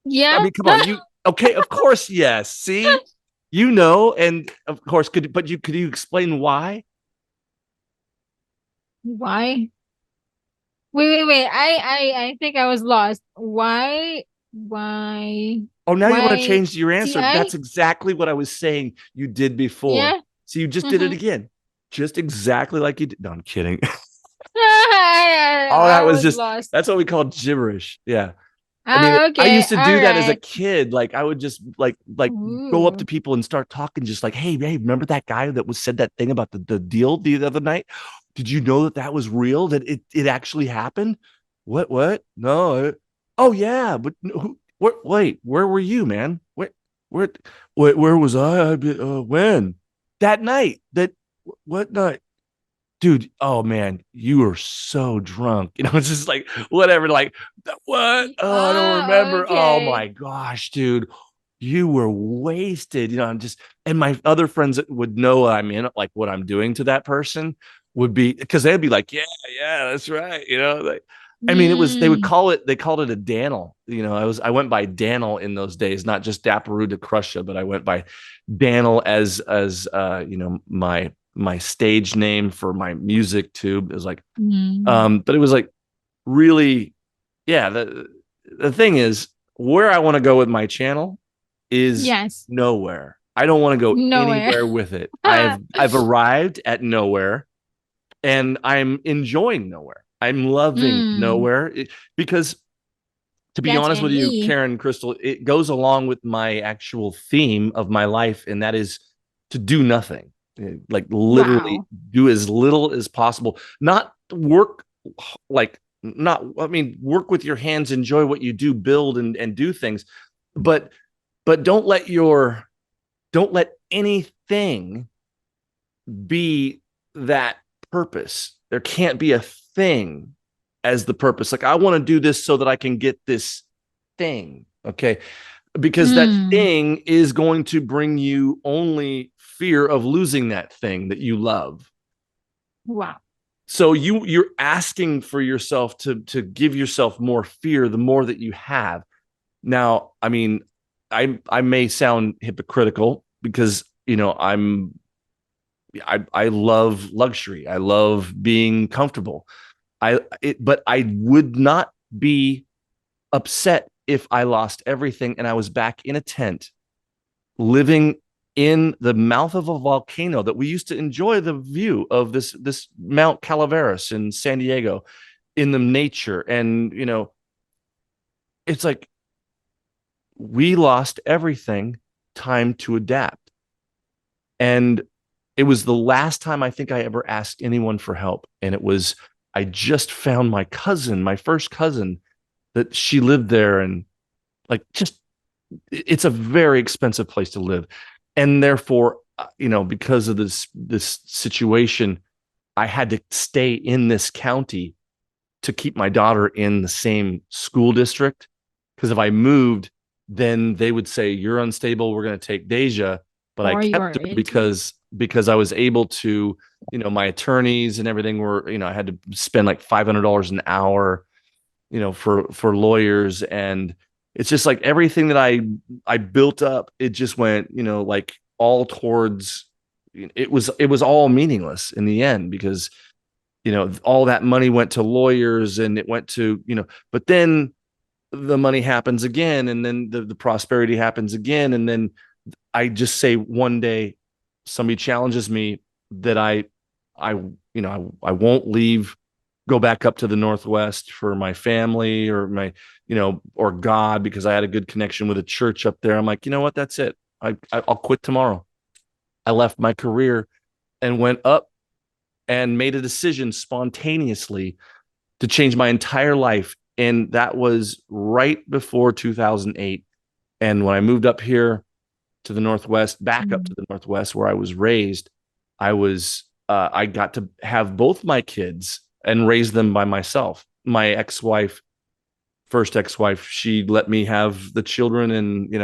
Speaker 2: I
Speaker 1: Yeah.
Speaker 2: mean, come on. Okay, of course, yes. See, and of course, could you explain why?
Speaker 1: Why? Wait. I think I was lost. Why? Why?
Speaker 2: Oh, now you want to
Speaker 1: Why?
Speaker 2: change your answer.
Speaker 1: TI?
Speaker 2: That's exactly what I was saying you did before.
Speaker 1: Yeah.
Speaker 2: So you just did it
Speaker 1: Mm-hmm.
Speaker 2: again. Just exactly like you did. No, I'm kidding. Oh, that
Speaker 1: I
Speaker 2: was
Speaker 1: was
Speaker 2: just,
Speaker 1: lost.
Speaker 2: that's what we call gibberish. Yeah. I mean, I
Speaker 1: Okay.
Speaker 2: used to
Speaker 1: All
Speaker 2: do that as a
Speaker 1: right.
Speaker 2: kid. Like I would just like go up to
Speaker 1: Ooh.
Speaker 2: people and start talking, just like, hey, remember that guy that was said that thing about the deal the other night? Did you know that was real? That it actually happened? What? No. Oh yeah, but wait, where were you, man? Where where was I? When? That night. What night? Dude, oh man, you were so drunk. It's just like whatever, like what? Oh, I don't
Speaker 1: Ah,
Speaker 2: remember. Oh
Speaker 1: okay.
Speaker 2: my gosh, dude. You were wasted. I'm just, and my other friends that would know I'm in, like what I'm doing to that person would be because they'd be like, yeah, that's right. Like, I mean,
Speaker 1: Mm.
Speaker 2: they called it a Daniel. I went by Daniel in those days, not just Daparu to Crusha, but I went by Daniel as my stage name for my music too. It was like,
Speaker 1: Mm.
Speaker 2: but it was like really, yeah. the thing is, where I want to go with my channel is
Speaker 1: Yes.
Speaker 2: nowhere. I don't want to go
Speaker 1: Nowhere.
Speaker 2: anywhere with it. I've arrived at nowhere, and I'm enjoying nowhere. I'm loving
Speaker 1: Mm,
Speaker 2: nowhere because, to be
Speaker 1: that's
Speaker 2: honest with you,
Speaker 1: NE.
Speaker 2: Karen Cristal, it goes along with my actual theme of my life, and that is to do nothing. Like literally
Speaker 1: Wow.
Speaker 2: do as little as possible. Not work like not I mean work with your hands, enjoy what you do, build and do things, but don't let anything be that purpose. There can't be a thing as the purpose. Like, I want to do this so that I can get this thing. Okay. Because that
Speaker 1: Mm,
Speaker 2: thing is going to bring you only fear of losing that thing that you love.
Speaker 1: wow.
Speaker 2: So you're asking for yourself to give yourself more fear the more that you have. Now, I mean, I may sound hypocritical because I love luxury. I love being comfortable. But I would not be upset if I lost everything and I was back in a tent living in the mouth of a volcano that we used to enjoy the view of this Mount Calaveras in San Diego in the nature. And it's like we lost everything, time to adapt. And it was the last time I think I ever asked anyone for help. And it was, I just found my cousin, my first cousin, that she lived there. And like, just, it's a very expensive place to live. And therefore, because of this situation, I had to stay in this county to keep my daughter in the same school district. Because if I moved, then they would say, you're unstable, we're going to take Deja. But I
Speaker 1: Or you
Speaker 2: kept
Speaker 1: are
Speaker 2: her
Speaker 1: into.
Speaker 2: because I was able to, my attorneys and everything were, I had to spend like $500 an hour, for lawyers. And it's just like everything that I built up, it just went, like all towards, it was all meaningless in the end, because all that money went to lawyers, and it went to, but then the money happens again, and then the prosperity happens again. And then I just say one day somebody challenges me that I won't leave, go back up to the Northwest for my family or or God, because I had a good connection with a church up there. I'm like, you know what? That's it. I'll quit tomorrow. I left my career and went up and made a decision spontaneously to change my entire life. And that was right before 2008. And when I moved up here to the Northwest, back up to
Speaker 1: Mm.
Speaker 2: the Northwest where I was raised, I got to have both my kids and raise them by myself. My first ex-wife, she let me have the children. And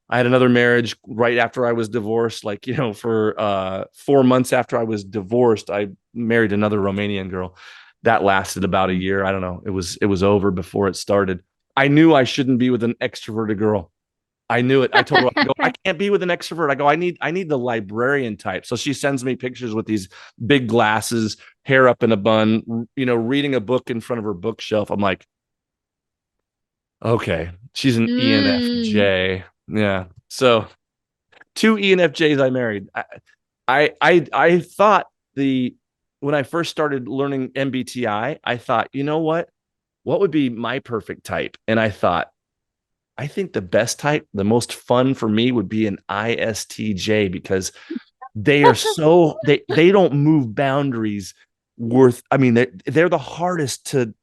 Speaker 2: I had another marriage right after I was divorced. Like, for 4 months after I was divorced, I married another Romanian girl. That lasted about a year. I don't know. It was over before it started. I knew I shouldn't be with an extroverted girl. I knew it. I told her, I go, I can't be with an extrovert. I go, I need the librarian type. So she sends me pictures with these big glasses, hair up in a bun, reading a book in front of her bookshelf. I'm like, okay, she's an
Speaker 1: Mm,
Speaker 2: ENFJ. Yeah. So two ENFJs I married. I thought when I first started learning MBTI, I thought, you know what would be my perfect type? And I thought, I think the best type, the most fun for me would be an ISTJ, because they don't move boundaries worth. I mean, they're the hardest to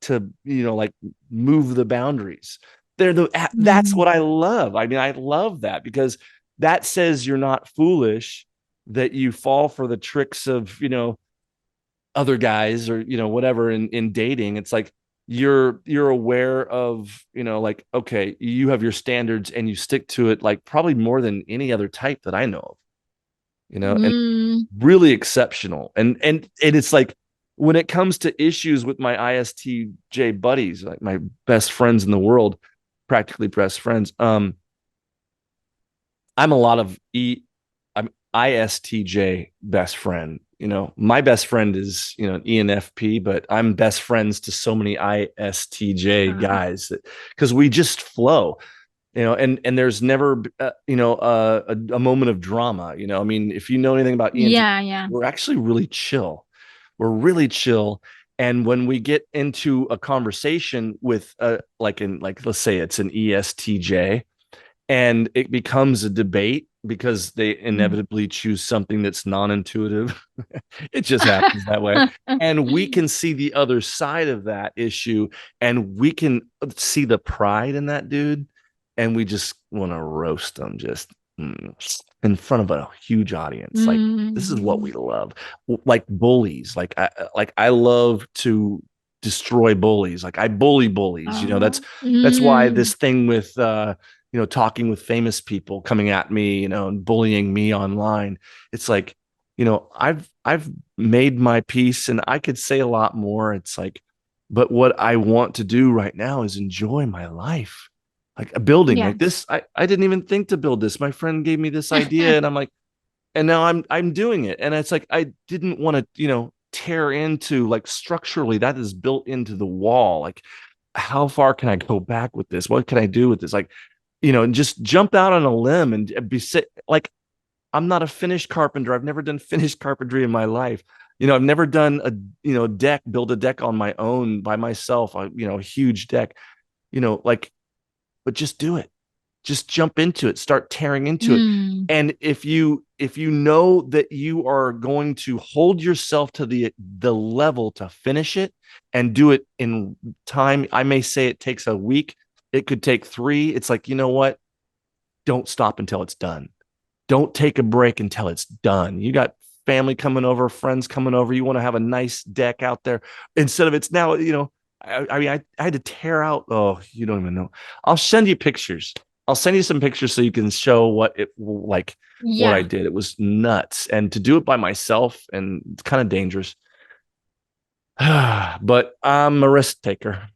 Speaker 2: like move the boundaries. That's
Speaker 1: mm,
Speaker 2: what I love. I mean, I love that, because that says you're not foolish, that you fall for the tricks of other guys, or whatever, in dating. It's like you're aware of, like, okay, you have your standards and you stick to it, like probably more than any other type that I know of, and
Speaker 1: mm.
Speaker 2: really exceptional. And it's like, when it comes to issues with my ISTJ buddies, like my best friends in the world, practically best friends, I'm a lot of I'm ISTJ best friend. my best friend is, an ENFP, but I'm best friends to so many ISTJ
Speaker 1: Uh,
Speaker 2: guys because we just flow, and there's never, a moment of drama. I mean, if you know anything about ENTP,
Speaker 1: yeah, yeah.
Speaker 2: we're actually really chill. We're really chill. And when we get into a conversation with, let's say it's an ESTJ, and it becomes a debate because they
Speaker 1: Mm.
Speaker 2: inevitably choose something that's non-intuitive. It just happens that way. And we can see the other side of that issue, and we can see the pride in that dude, and we just want to roast them just in front of a huge audience. Like, this is what we
Speaker 1: Mm.
Speaker 2: love. Like bullies. Like I love to destroy bullies. Like, I bully bullies. That's why
Speaker 1: Mm.
Speaker 2: this thing with talking with famous people coming at me, and bullying me online. It's like, I've made my peace, and I could say a lot more. It's like, but what I want to do right now is enjoy my life. Like a building
Speaker 1: Yeah.
Speaker 2: like this, I didn't even think to build this. My friend gave me this idea, and I'm like, and now I'm doing it. And it's like, I didn't want to, tear into, like, structurally that is built into the wall. Like, how far can I go back with this? What can I do with this? Like, and just jump out on a limb and be like, I'm not a finished carpenter. I've never done finished carpentry in my life. I've never done build a deck on my own by myself, a huge deck, like, but just do it. Just jump into it, start tearing into it.
Speaker 1: Mm.
Speaker 2: And if you know that you are going to hold yourself to the level to finish it and do it in time, I may say it takes a week, it could take 3. It's like, you know what? Don't stop until it's done. Don't take a break until it's done. You got family coming over, friends coming over. You want to have a nice deck out there instead of it's now, I mean, I had to tear out. Oh, you don't even know. I'll send you pictures. I'll send you some pictures so you can show what I
Speaker 1: Yeah.
Speaker 2: did. It was nuts. And to do it by myself, and it's kind of dangerous. But I'm a risk taker.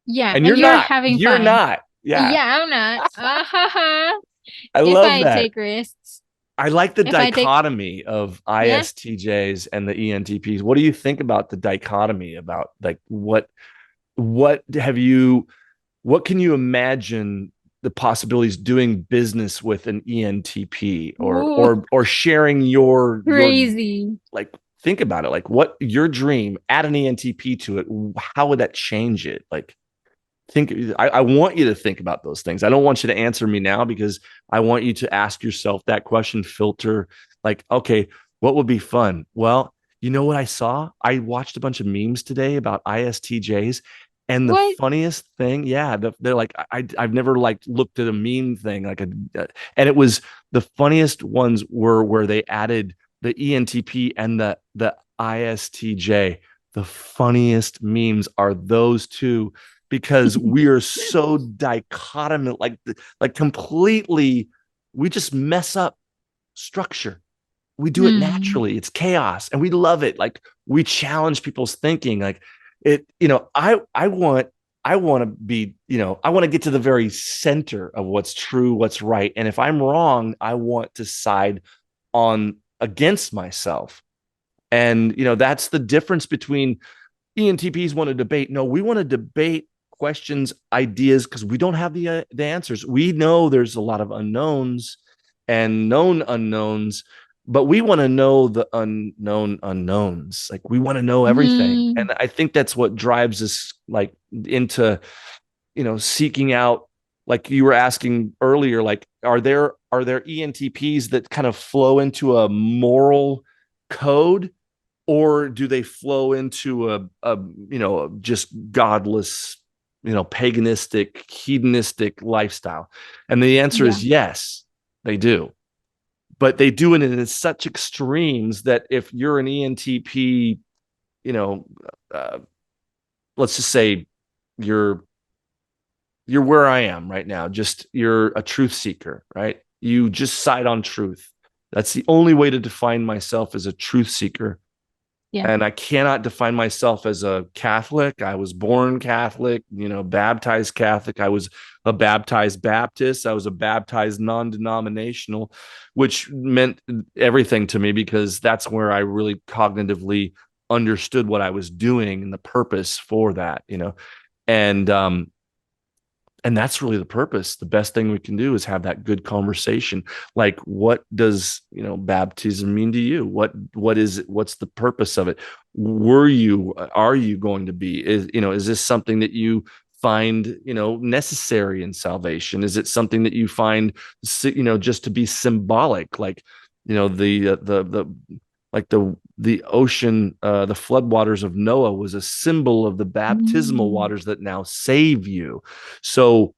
Speaker 1: Yeah.
Speaker 2: And
Speaker 1: And
Speaker 2: you're
Speaker 1: you're
Speaker 2: not.
Speaker 1: having
Speaker 2: You're
Speaker 1: fun.
Speaker 2: not. Yeah.
Speaker 1: Yeah, I'm not.
Speaker 2: I
Speaker 1: If
Speaker 2: love
Speaker 1: I
Speaker 2: that.
Speaker 1: take risks,
Speaker 2: I like the
Speaker 1: if I take,
Speaker 2: dichotomy of
Speaker 1: yeah.
Speaker 2: ISTJs and the ENTPs. What do you think about the dichotomy? About, like, what have you what can you imagine the possibilities doing business with an ENTP, or
Speaker 1: Ooh,
Speaker 2: or sharing your
Speaker 1: crazy.
Speaker 2: like, think about it, like, what your dream, add an ENTP to it, how would that change it? Like, think, I want you to think about those things. I don't want you to answer me now, because I want you to ask yourself that question, filter, like, okay, what would be fun? Well, you know what I saw? I watched a bunch of memes today about ISTJs, and the
Speaker 1: What?
Speaker 2: funniest thing, yeah, they're like, I've never, like, looked at a meme thing like and it was, the funniest ones were where they added the ENTP and the ISTJ. The funniest memes are those two, because we are so dichotomous, like completely, we just mess up structure. We do it
Speaker 1: Hmm.
Speaker 2: naturally. It's chaos, and we love it. Like, we challenge people's thinking. Like, I want to be, I want to get to the very center of what's true, what's right. And if I'm wrong, I want to side on against myself. And that's the difference between ENTPs want to debate. No, we want to debate questions, ideas, because we don't have the answers. We know there's a lot of unknowns and known unknowns, but we want to know the unknown unknowns. Like, we want to know everything,
Speaker 1: Hmm.
Speaker 2: and I think that's what drives us, like, into seeking out. Like you were asking earlier, like, are there ENTPs that kind of flow into a moral code, or do they flow into a just godless, paganistic, hedonistic lifestyle? And the answer
Speaker 1: Yeah.
Speaker 2: is yes, they do. But they do it in such extremes that if you're an ENTP, you know uh, let's just say you're you're where I am right now, just, you're a truth seeker, right? You just side on truth. That's the only way to define myself, as a truth seeker.
Speaker 1: Yeah.
Speaker 2: And I cannot define myself as a Catholic. I was born Catholic, baptized Catholic. I was a baptized Baptist. I was a baptized non-denominational, which meant everything to me because that's where I really cognitively understood what I was doing and the purpose for that. And and that's really the purpose. The best thing we can do is have that good conversation. Like, what does baptism mean to you? What's the purpose of it? Are you going to be? Is this something that you find necessary in salvation? Is it something that you find just to be symbolic? Like, the ocean, the floodwaters of Noah was a symbol of the baptismal
Speaker 1: Mm.
Speaker 2: waters that now save you. So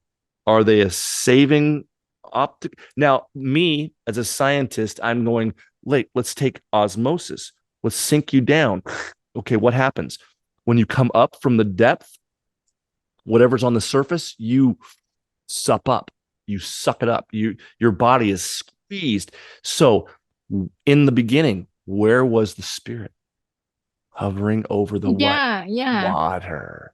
Speaker 2: are they a saving optic? Now, me as a scientist, I'm going, let's take osmosis. Let's sink you down. Okay, what happens? When you come up from the depth, whatever's on the surface, you sup up. You suck it up. Your body is squeezed. So in the beginning, where was the spirit? Hovering over the what?
Speaker 1: Yeah, yeah.
Speaker 2: Water.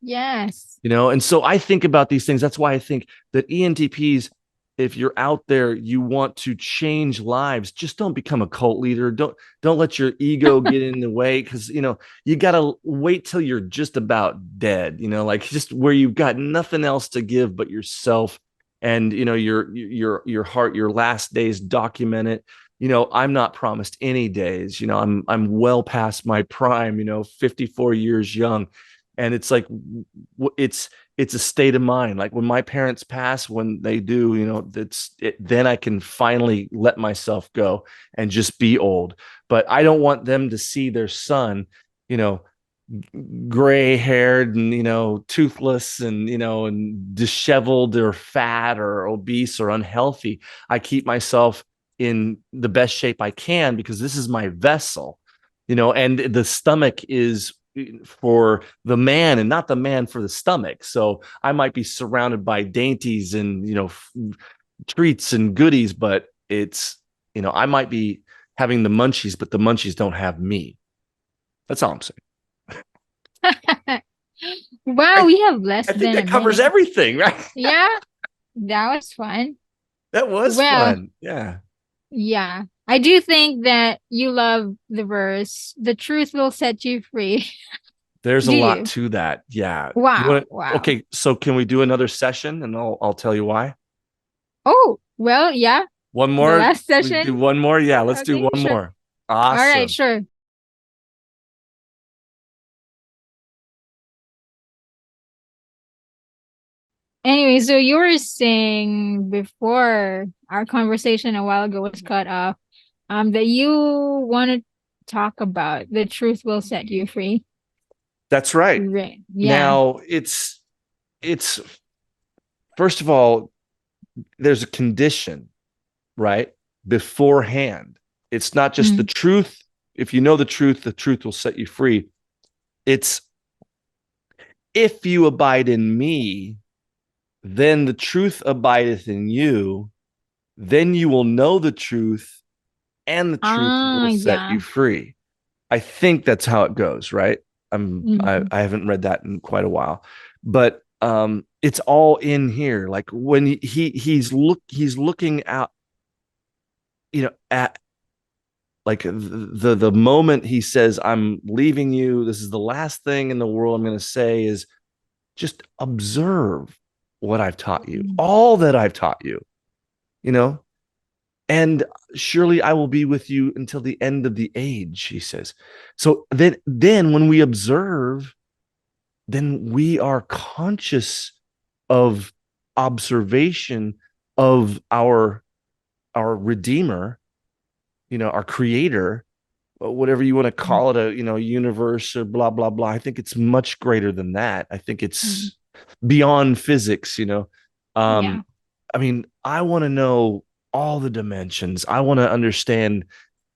Speaker 1: Yes.
Speaker 2: And so I think about these things. That's why I think that ENTPs, if you're out there, you want to change lives, just don't become a cult leader. Don't let your ego get in the way, because you got to wait till you're just about dead, like just where you've got nothing else to give but yourself, and your heart, your last days, document it. I'm not promised any days. I'm well past my prime, 54 years young. And it's like, it's a state of mind. Like when my parents pass, when they do, then I can finally let myself go and just be old. But I don't want them to see their son, you know, gray haired and, toothless and, and disheveled or fat or obese or unhealthy. I keep myself in the best shape I can because this is my vessel, and the stomach is for the man and not the man for the stomach. So I might be surrounded by dainties and, treats and goodies, but it's, I might be having the munchies, but the munchies don't have me. That's all I'm saying.
Speaker 1: Wow,
Speaker 2: I,
Speaker 1: we have less
Speaker 2: I think
Speaker 1: than a
Speaker 2: that covers
Speaker 1: minute.
Speaker 2: everything, right?
Speaker 1: Yeah, that was fun.
Speaker 2: That was
Speaker 1: Well,
Speaker 2: fun. Yeah.
Speaker 1: yeah. I do think that you love the verse, the truth will set you free.
Speaker 2: There's a
Speaker 1: Do
Speaker 2: lot
Speaker 1: you?
Speaker 2: to that. Yeah. You
Speaker 1: Wow,
Speaker 2: want to,
Speaker 1: wow.
Speaker 2: okay. So can we do another session and I'll tell you why?
Speaker 1: Oh, well, yeah.
Speaker 2: One
Speaker 1: The
Speaker 2: more?
Speaker 1: last
Speaker 2: We do
Speaker 1: session.
Speaker 2: one more? Yeah. Let's do
Speaker 1: Okay,
Speaker 2: one
Speaker 1: sure.
Speaker 2: more.
Speaker 1: All right,
Speaker 2: Awesome.
Speaker 1: sure. Anyway, so you were saying before our conversation a while ago was cut off, that you want to talk about the truth will set you free.
Speaker 2: That's right.
Speaker 1: Right. Yeah.
Speaker 2: Now it's first of all, there's a condition, right? Beforehand. It's not just the
Speaker 1: Mm.
Speaker 2: truth. If you know the truth will set you free. It's if you abide in me, then the truth abideth in you, then you will know the truth, and the truth
Speaker 1: Ah,
Speaker 2: will set
Speaker 1: yeah.
Speaker 2: you free. I think that's how it goes, right?
Speaker 1: Mm.
Speaker 2: I haven't read that in quite a while, but it's all in here. Like when he's looking out, at like the moment he says, I'm leaving you, this is the last thing in the world I'm going to say, is just observe what I've taught you,
Speaker 1: Mm.
Speaker 2: all that I've taught you, you know and surely I will be with you until the end of the age, he says. So then when we observe, then we are conscious of observation of our redeemer, our creator, whatever you want to call it, a universe or blah blah blah. I think it's much greater than that. I think
Speaker 1: Mm.
Speaker 2: it's beyond physics.
Speaker 1: Yeah.
Speaker 2: um I mean, I want to know all the dimensions. I want to understand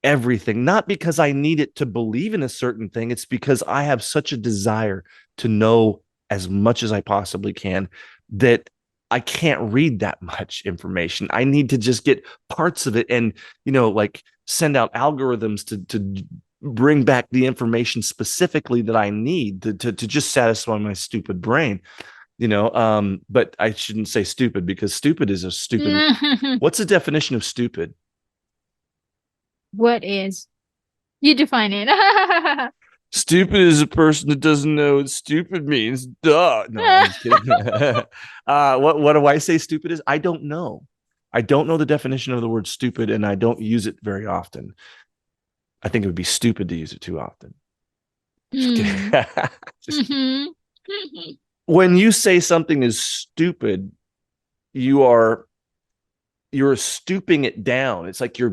Speaker 2: everything, not because I need it to believe in a certain thing. It's because I have such a desire to know as much as I possibly can, that I can't read that much information. I need to just get parts of it and, like send out algorithms to bring back the information specifically that I need to just satisfy my stupid brain, but I shouldn't say stupid because stupid is a stupid. What's the definition of stupid?
Speaker 1: What is? You define it.
Speaker 2: Stupid is a person that doesn't know what stupid means. Duh. No, I'm just kidding. What do I say stupid is? I don't know. I don't know the definition of the word stupid, and I don't use it very often. I think it would be stupid to use it too often. Just
Speaker 1: Mm.
Speaker 2: kidding. Just kidding.
Speaker 1: Mhm.
Speaker 2: When you say something is stupid, you are you're stooping it down. It's like you're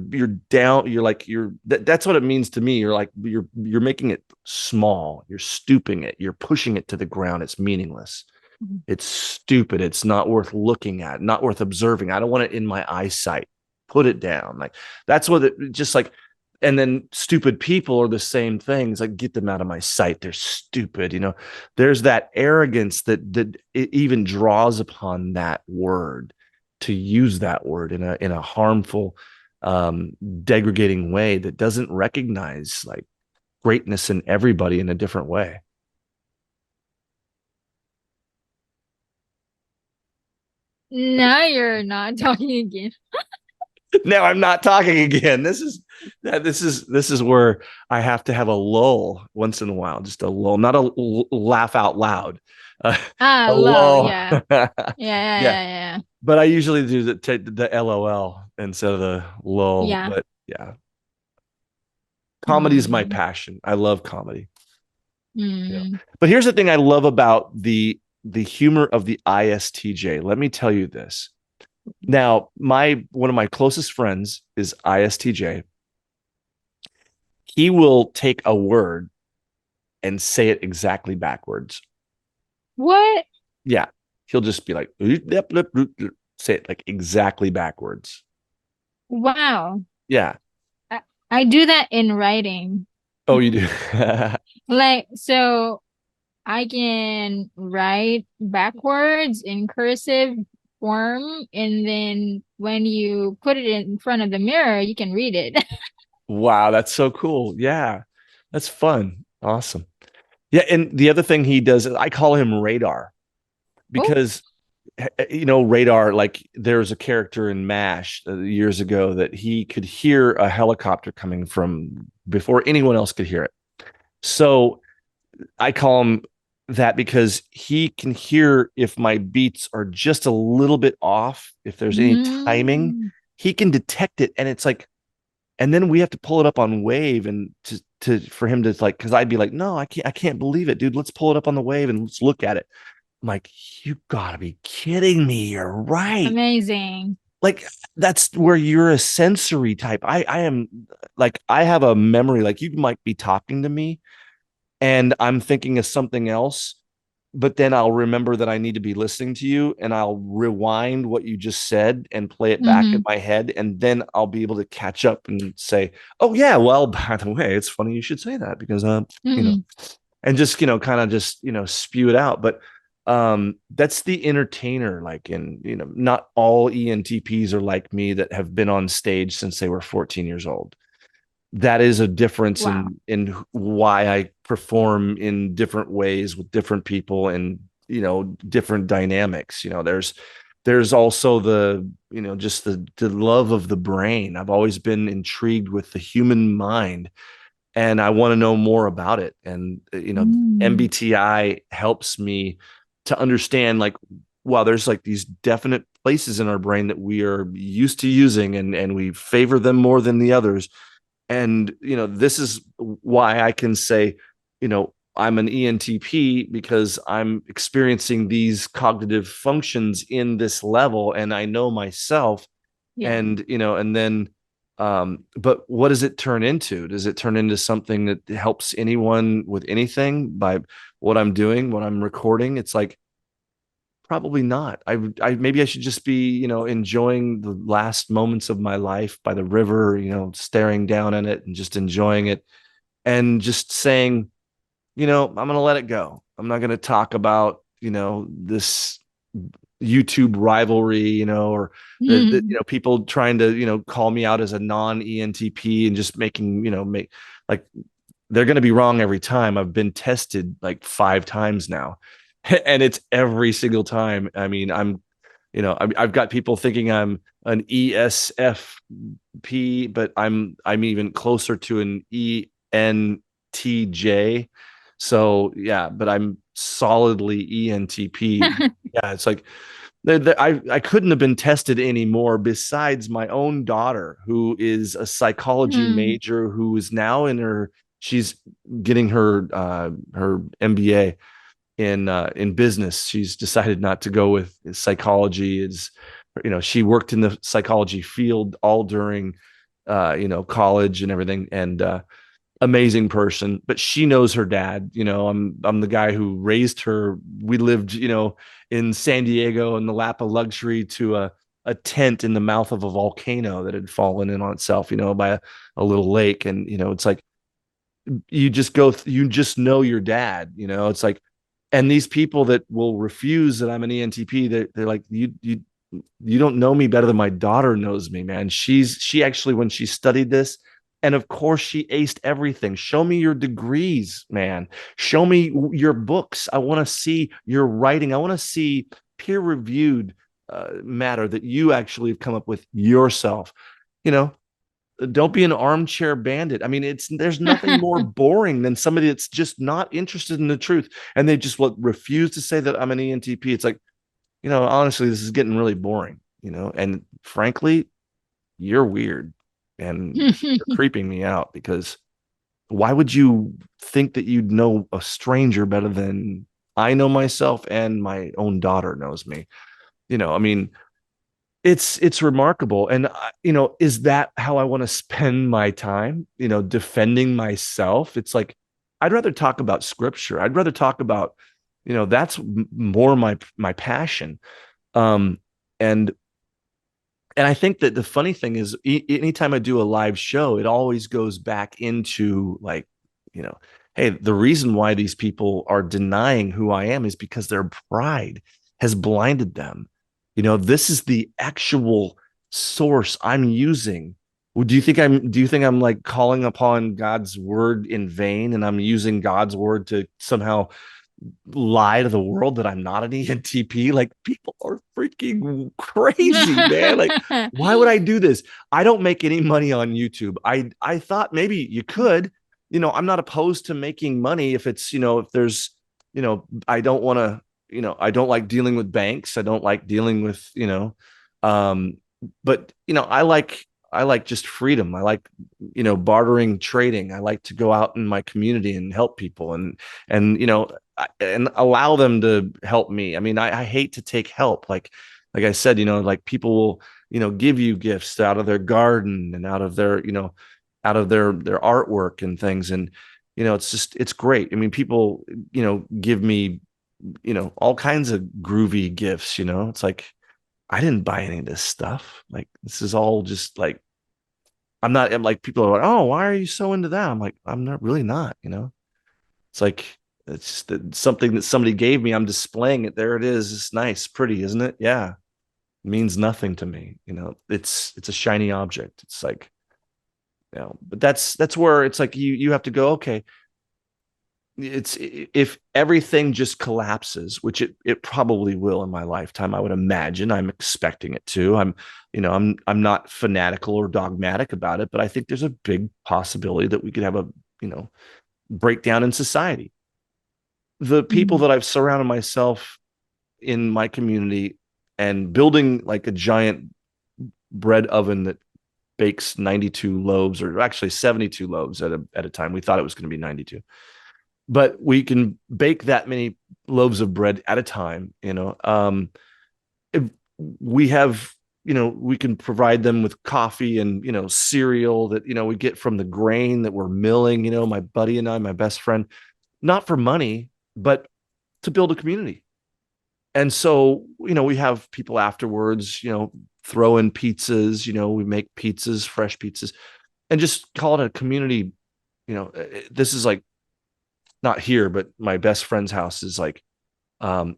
Speaker 2: down. You're like that's what it means to me. You're like you're making it small. You're stooping it. You're pushing it to the ground. It's meaningless. It's stupid. It's not worth looking at. Not worth observing. I don't want it in my eyesight. Put it down. Like that's what it just like. And then stupid people are the same things. Like get them out of my sight. They're stupid. There's that arrogance that it even draws upon that word to use that word in a harmful, degrading way that doesn't recognize like greatness in everybody in a different way.
Speaker 1: Now you're not talking again.
Speaker 2: Now I'm not talking again. This is where I have to have a lull once in a while, just a lull, not a laugh out loud,
Speaker 1: Ah,
Speaker 2: a
Speaker 1: low.
Speaker 2: lull.
Speaker 1: Yeah. Yeah. Yeah.
Speaker 2: Yeah,
Speaker 1: Yeah.
Speaker 2: but I usually do the LOL instead of the lull.
Speaker 1: Yeah.
Speaker 2: But yeah,
Speaker 1: Yeah.
Speaker 2: comedy is my passion. I love comedy.
Speaker 1: Mm.
Speaker 2: But here's the thing I love about the humor of the ISTJ. Let me tell you this. Now, one of my closest friends is ISTJ. He will take a word and say it exactly backwards.
Speaker 1: What?
Speaker 2: Yeah. He'll just be like, say it like exactly backwards.
Speaker 1: Wow.
Speaker 2: Yeah.
Speaker 1: I do that in writing.
Speaker 2: Oh, you do.
Speaker 1: Like, so I can write backwards in cursive form, and then when you put it in front of the mirror, you can read it.
Speaker 2: Wow, that's so cool. Yeah. That's fun. Awesome. Yeah, and the other thing he does is I call him Radar
Speaker 1: Oh.
Speaker 2: because Radar, like there was a character in MASH years ago that he could hear a helicopter coming from before anyone else could hear it. So I call him that because he can hear if my beats are just a little bit off, if there's any timing,
Speaker 1: Mm.
Speaker 2: he can detect it. And it's like, and then we have to pull it up on Wave and for him to like, because I'd be like, no, I can't believe it, dude. Let's pull it up on the Wave and let's look at it. I'm like, you gotta be kidding me. You're right.
Speaker 1: Amazing.
Speaker 2: Like that's where you're a sensory type. I am like I have a memory. Like you might be talking to me and I'm thinking of something else, but then I'll remember that I need to be listening to you and I'll rewind what you just said and play it back in
Speaker 1: Mm-hmm.
Speaker 2: my head. And then I'll be able to catch up and say, oh, yeah, well, by the way, it's funny you should say that because,
Speaker 1: Mm-hmm.
Speaker 2: and just, kind of just, spew it out. But that's the entertainer. Like, not all ENTPs are like me that have been on stage since they were 14 years old. That is a difference
Speaker 1: Wow.
Speaker 2: in why I perform in different ways with different people and different dynamics. There's also the just the love of the brain. I've always been intrigued with the human mind and I want to know more about it. And
Speaker 1: Mm.
Speaker 2: MBTI helps me to understand like wow, there's like these definite places in our brain that we are used to using and we favor them more than the others. And this is why I can say I'm an ENTP because I'm experiencing these cognitive functions in this level and I know myself.
Speaker 1: Yeah.
Speaker 2: And and then but what does it turn into? Does it turn into something that helps anyone with anything by what I'm doing, what I'm recording? It's like probably not. I maybe I should just be, enjoying the last moments of my life by the river, staring down at it and just enjoying it and just saying, I'm going to let it go. I'm not going to talk about, this YouTube rivalry, or
Speaker 1: Mm.
Speaker 2: people trying to, call me out as a non ENTP and just making, make like they're going to be wrong every time. I've been tested like 5 times now, and it's every single time. I mean, I've got people thinking I'm an ESFP, but I'm even closer to an ENTJ. So yeah, but I'm solidly ENTP. Yeah, it's like I couldn't have been tested anymore. Besides my own daughter, who is a psychology
Speaker 1: Hmm.
Speaker 2: major, who is now she's getting her MBA in business. She's decided not to go with psychology. Is she worked in the psychology field all during college and everything, and amazing person, but she knows her dad. I'm the guy who raised her. We lived in San Diego in the lap of luxury to a tent in the mouth of a volcano that had fallen in on itself by a little lake. And it's like you just know your dad. It's like, and these people that will refuse that I'm an ENTP, they're like, you don't know me better than my daughter knows me, man. She actually, when she studied this, and of course she aced everything. Show me your degrees, man. Show me your books. I want to see your writing. I want to see peer reviewed matter that you actually have come up with yourself. You know, don't be an armchair bandit. I mean, there's nothing more boring than somebody that's just not interested in the truth, and they just refuse to say that I'm an ENTP. It's like, honestly, this is getting really boring. And frankly, you're weird, and you're creeping me out, because why would you think that you'd know a stranger better than I know myself and my own daughter knows me? I mean, it's remarkable. And is that how I want to spend my time, defending myself? It's like, I'd rather talk about scripture. I'd rather talk about, that's more my passion. um and and I think that the funny thing is, anytime I do a live show, it always goes back into like, you know, hey, the reason why these people are denying who I am is because their pride has blinded them. This is the actual source I'm using. Do you think I'm like calling upon God's word in vain, and I'm using God's word to somehow lie to the world that I'm not an ENTP? Like, people are freaking crazy, man. Like, why would I do this? I don't make any money on YouTube. I thought maybe you could. I'm not opposed to making money if it's, if there's, I don't want to, I don't like dealing with banks. I don't like dealing with, um, but I like just freedom. I like, bartering, trading. I like to go out in my community and help people, and and allow them to help me. I mean, I hate to take help. Like I said, like people will, give you gifts out of their garden and out of their, out of their artwork and things. And, it's great. I mean, people, give me, all kinds of groovy gifts. It's like, I didn't buy any of this stuff. Like, this is all just like, I'm like, people are like, oh, why are you so into that? I'm like, I'm not really not. It's like, it's just something that somebody gave me. I'm displaying it. There it is. It's nice, pretty, isn't it? Yeah. It means nothing to me. It's a shiny object. It's like, but that's where it's like, you have to go, okay, it's, if everything just collapses, which it probably will in my lifetime, I would imagine. I'm expecting it to. I'm not fanatical or dogmatic about it, but I think there's a big possibility that we could have a, breakdown in society. The people that I've surrounded myself in my community, and building like a giant bread oven that bakes 92 loaves, or actually 72 loaves at a time. We thought it was going to be 92, but we can bake that many loaves of bread at a time. If we have, we can provide them with coffee and, cereal that, we get from the grain that we're milling, my buddy and I, my best friend, not for money, but to build a community. And so, we have people afterwards, throw in pizzas, we make pizzas, fresh pizzas, and just call it a community. This is like, not here, but my best friend's house is like,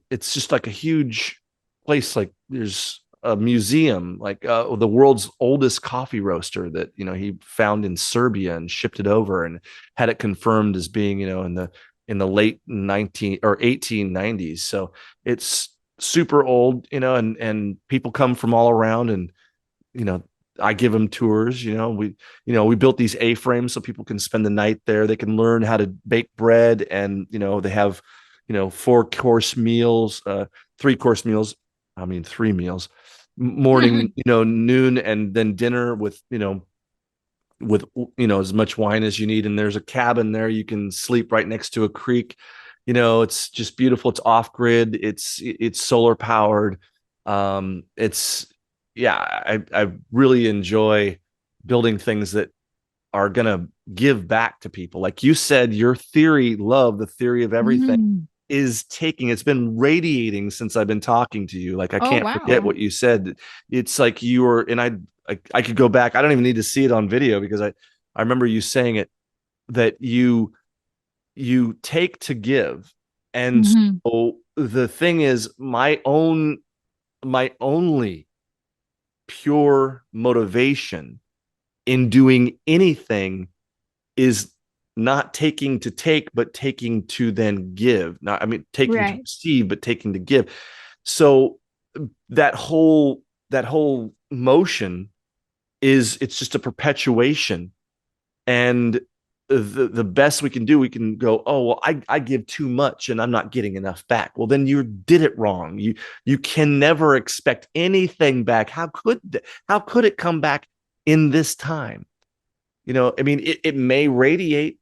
Speaker 2: it's just like a huge place. Like, there's a museum, like the world's oldest coffee roaster that, he found in Serbia and shipped it over and had it confirmed as being, in the late 19 or 1890s. So it's super old, and people come from all around, and you know I give them tours. We built these A-frames so people can spend the night there. They can learn how to bake bread, and they have 4-course meals, 3-course meals, I mean 3 meals, morning, noon, and then dinner with as much wine as you need. And there's a cabin there, you can sleep right next to a creek. It's just beautiful. It's off grid, it's solar powered. It's Yeah, I really enjoy building things that are gonna give back to people. Like you said, your theory, love the theory of everything,
Speaker 1: Mhm.
Speaker 2: it's been radiating since I've been talking to you. Like I
Speaker 1: Oh,
Speaker 2: can't forget
Speaker 1: wow.
Speaker 2: what you said. It's like you were, and I could go back. I don't even need to see it on video because I remember you saying it, that you take to give. And
Speaker 1: Mhm.
Speaker 2: so the thing is, my only pure motivation in doing anything is not taking to take, but taking to then give. Not, I mean, taking to
Speaker 1: Right.
Speaker 2: receive, but taking to give. So that whole motion it's just a perpetuation. And the best we can do, we can go, oh well, I give too much and I'm not getting enough back. Well, then you did it wrong. You can never expect anything back. How could it come back in this time? I mean, it may radiate,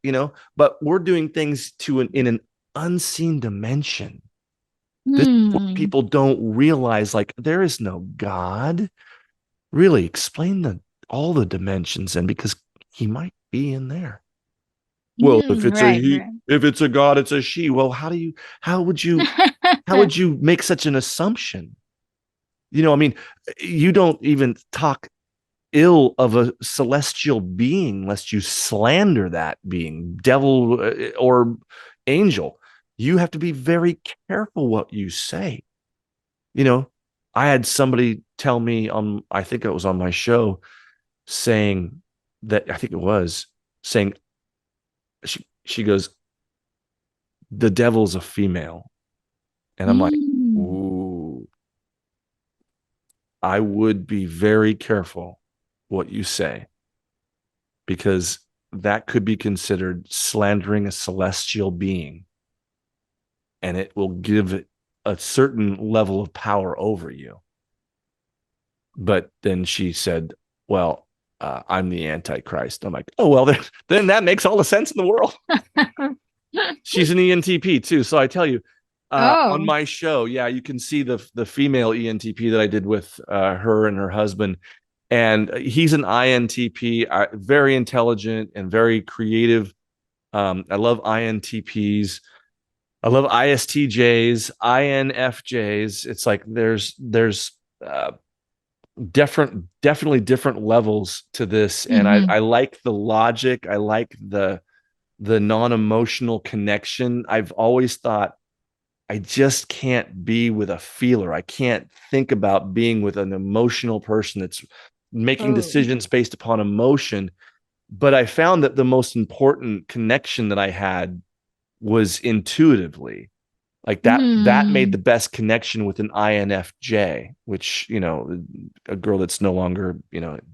Speaker 2: but we're doing things in an unseen dimension. This is what
Speaker 1: Hmm.
Speaker 2: people don't realize. Like, there is no God. Really, explain all the dimensions, and because he might be in there. Well, if it's a
Speaker 1: Right,
Speaker 2: he,
Speaker 1: right.
Speaker 2: if it's a God, it's a she. Well, how would you how would you make such an assumption? I mean, you don't even talk ill of a celestial being lest you slander that being, devil, or angel. You have to be very careful what you say. You know, I had somebody tell me I think it was on my show, saying that, I think it was saying, she goes, the devil's a female. And I'm like,
Speaker 1: Mm.
Speaker 2: ooh, I would be very careful what you say, because that could be considered slandering a celestial being, and it will give it a certain level of power over you. But then she said, well, I'm the Antichrist. I'm like, oh, well, then that makes all the sense in the world. She's an ENTP too. So I tell you, on
Speaker 1: Oh.
Speaker 2: my show, yeah, you can see the female ENTP that I did with her and her husband. And he's an INTP, very intelligent and very creative. I love INTPs. I love ISTJs, INFJs. It's like there's uh, definitely different levels to this, and I
Speaker 1: Mhm.
Speaker 2: like the logic. I like the non-emotional connection. I've always thought I just can't be with a feeler. I can't think about being with an emotional person that's making
Speaker 1: Oh.
Speaker 2: decisions based upon emotion. But I found that the most important connection that I had was intuitively. Like that made
Speaker 1: Mm.
Speaker 2: the best connection with an INFJ, which, a girl that's no longer,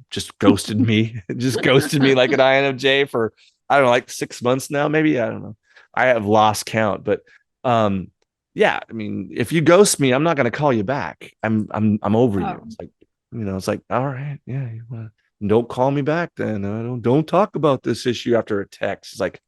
Speaker 2: just ghosted me, just ghosted me like an INFJ for, I don't know, like 6 months now, maybe. I don't know. I have lost count, but um, yeah, I mean, if you ghost me, I'm not going to call you back. I'm over you.
Speaker 1: Oh.
Speaker 2: It's like, all right, yeah, don't call me back then. Don't talk about this issue after a text. It's like,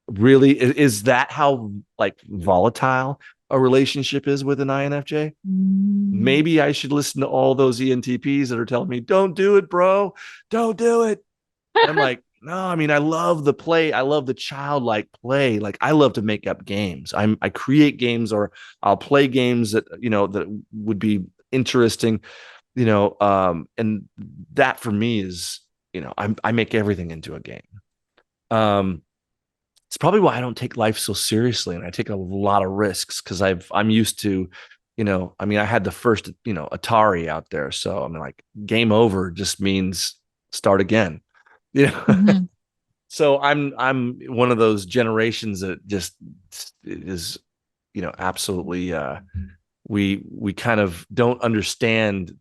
Speaker 2: really, is that how like volatile a relationship is with an INFJ?
Speaker 1: Mm.
Speaker 2: Maybe I should listen to all those ENTPs that are telling me, don't do it, bro, don't do it. And I'm like, no, I mean, I love the play, I love the childlike play. Like, I love to make up games. I create games, or I'll play games that would be interesting. And that for me is, I make everything into a game. um it's probably why I don't take life so seriously, and I take a lot of risks, because I'm used to I mean, I had the first, Atari out there. So I mean, like, game over just means start again. You know,
Speaker 1: Mm-hmm.
Speaker 2: so I'm one of those generations that just is, absolutely we kind of don't understand,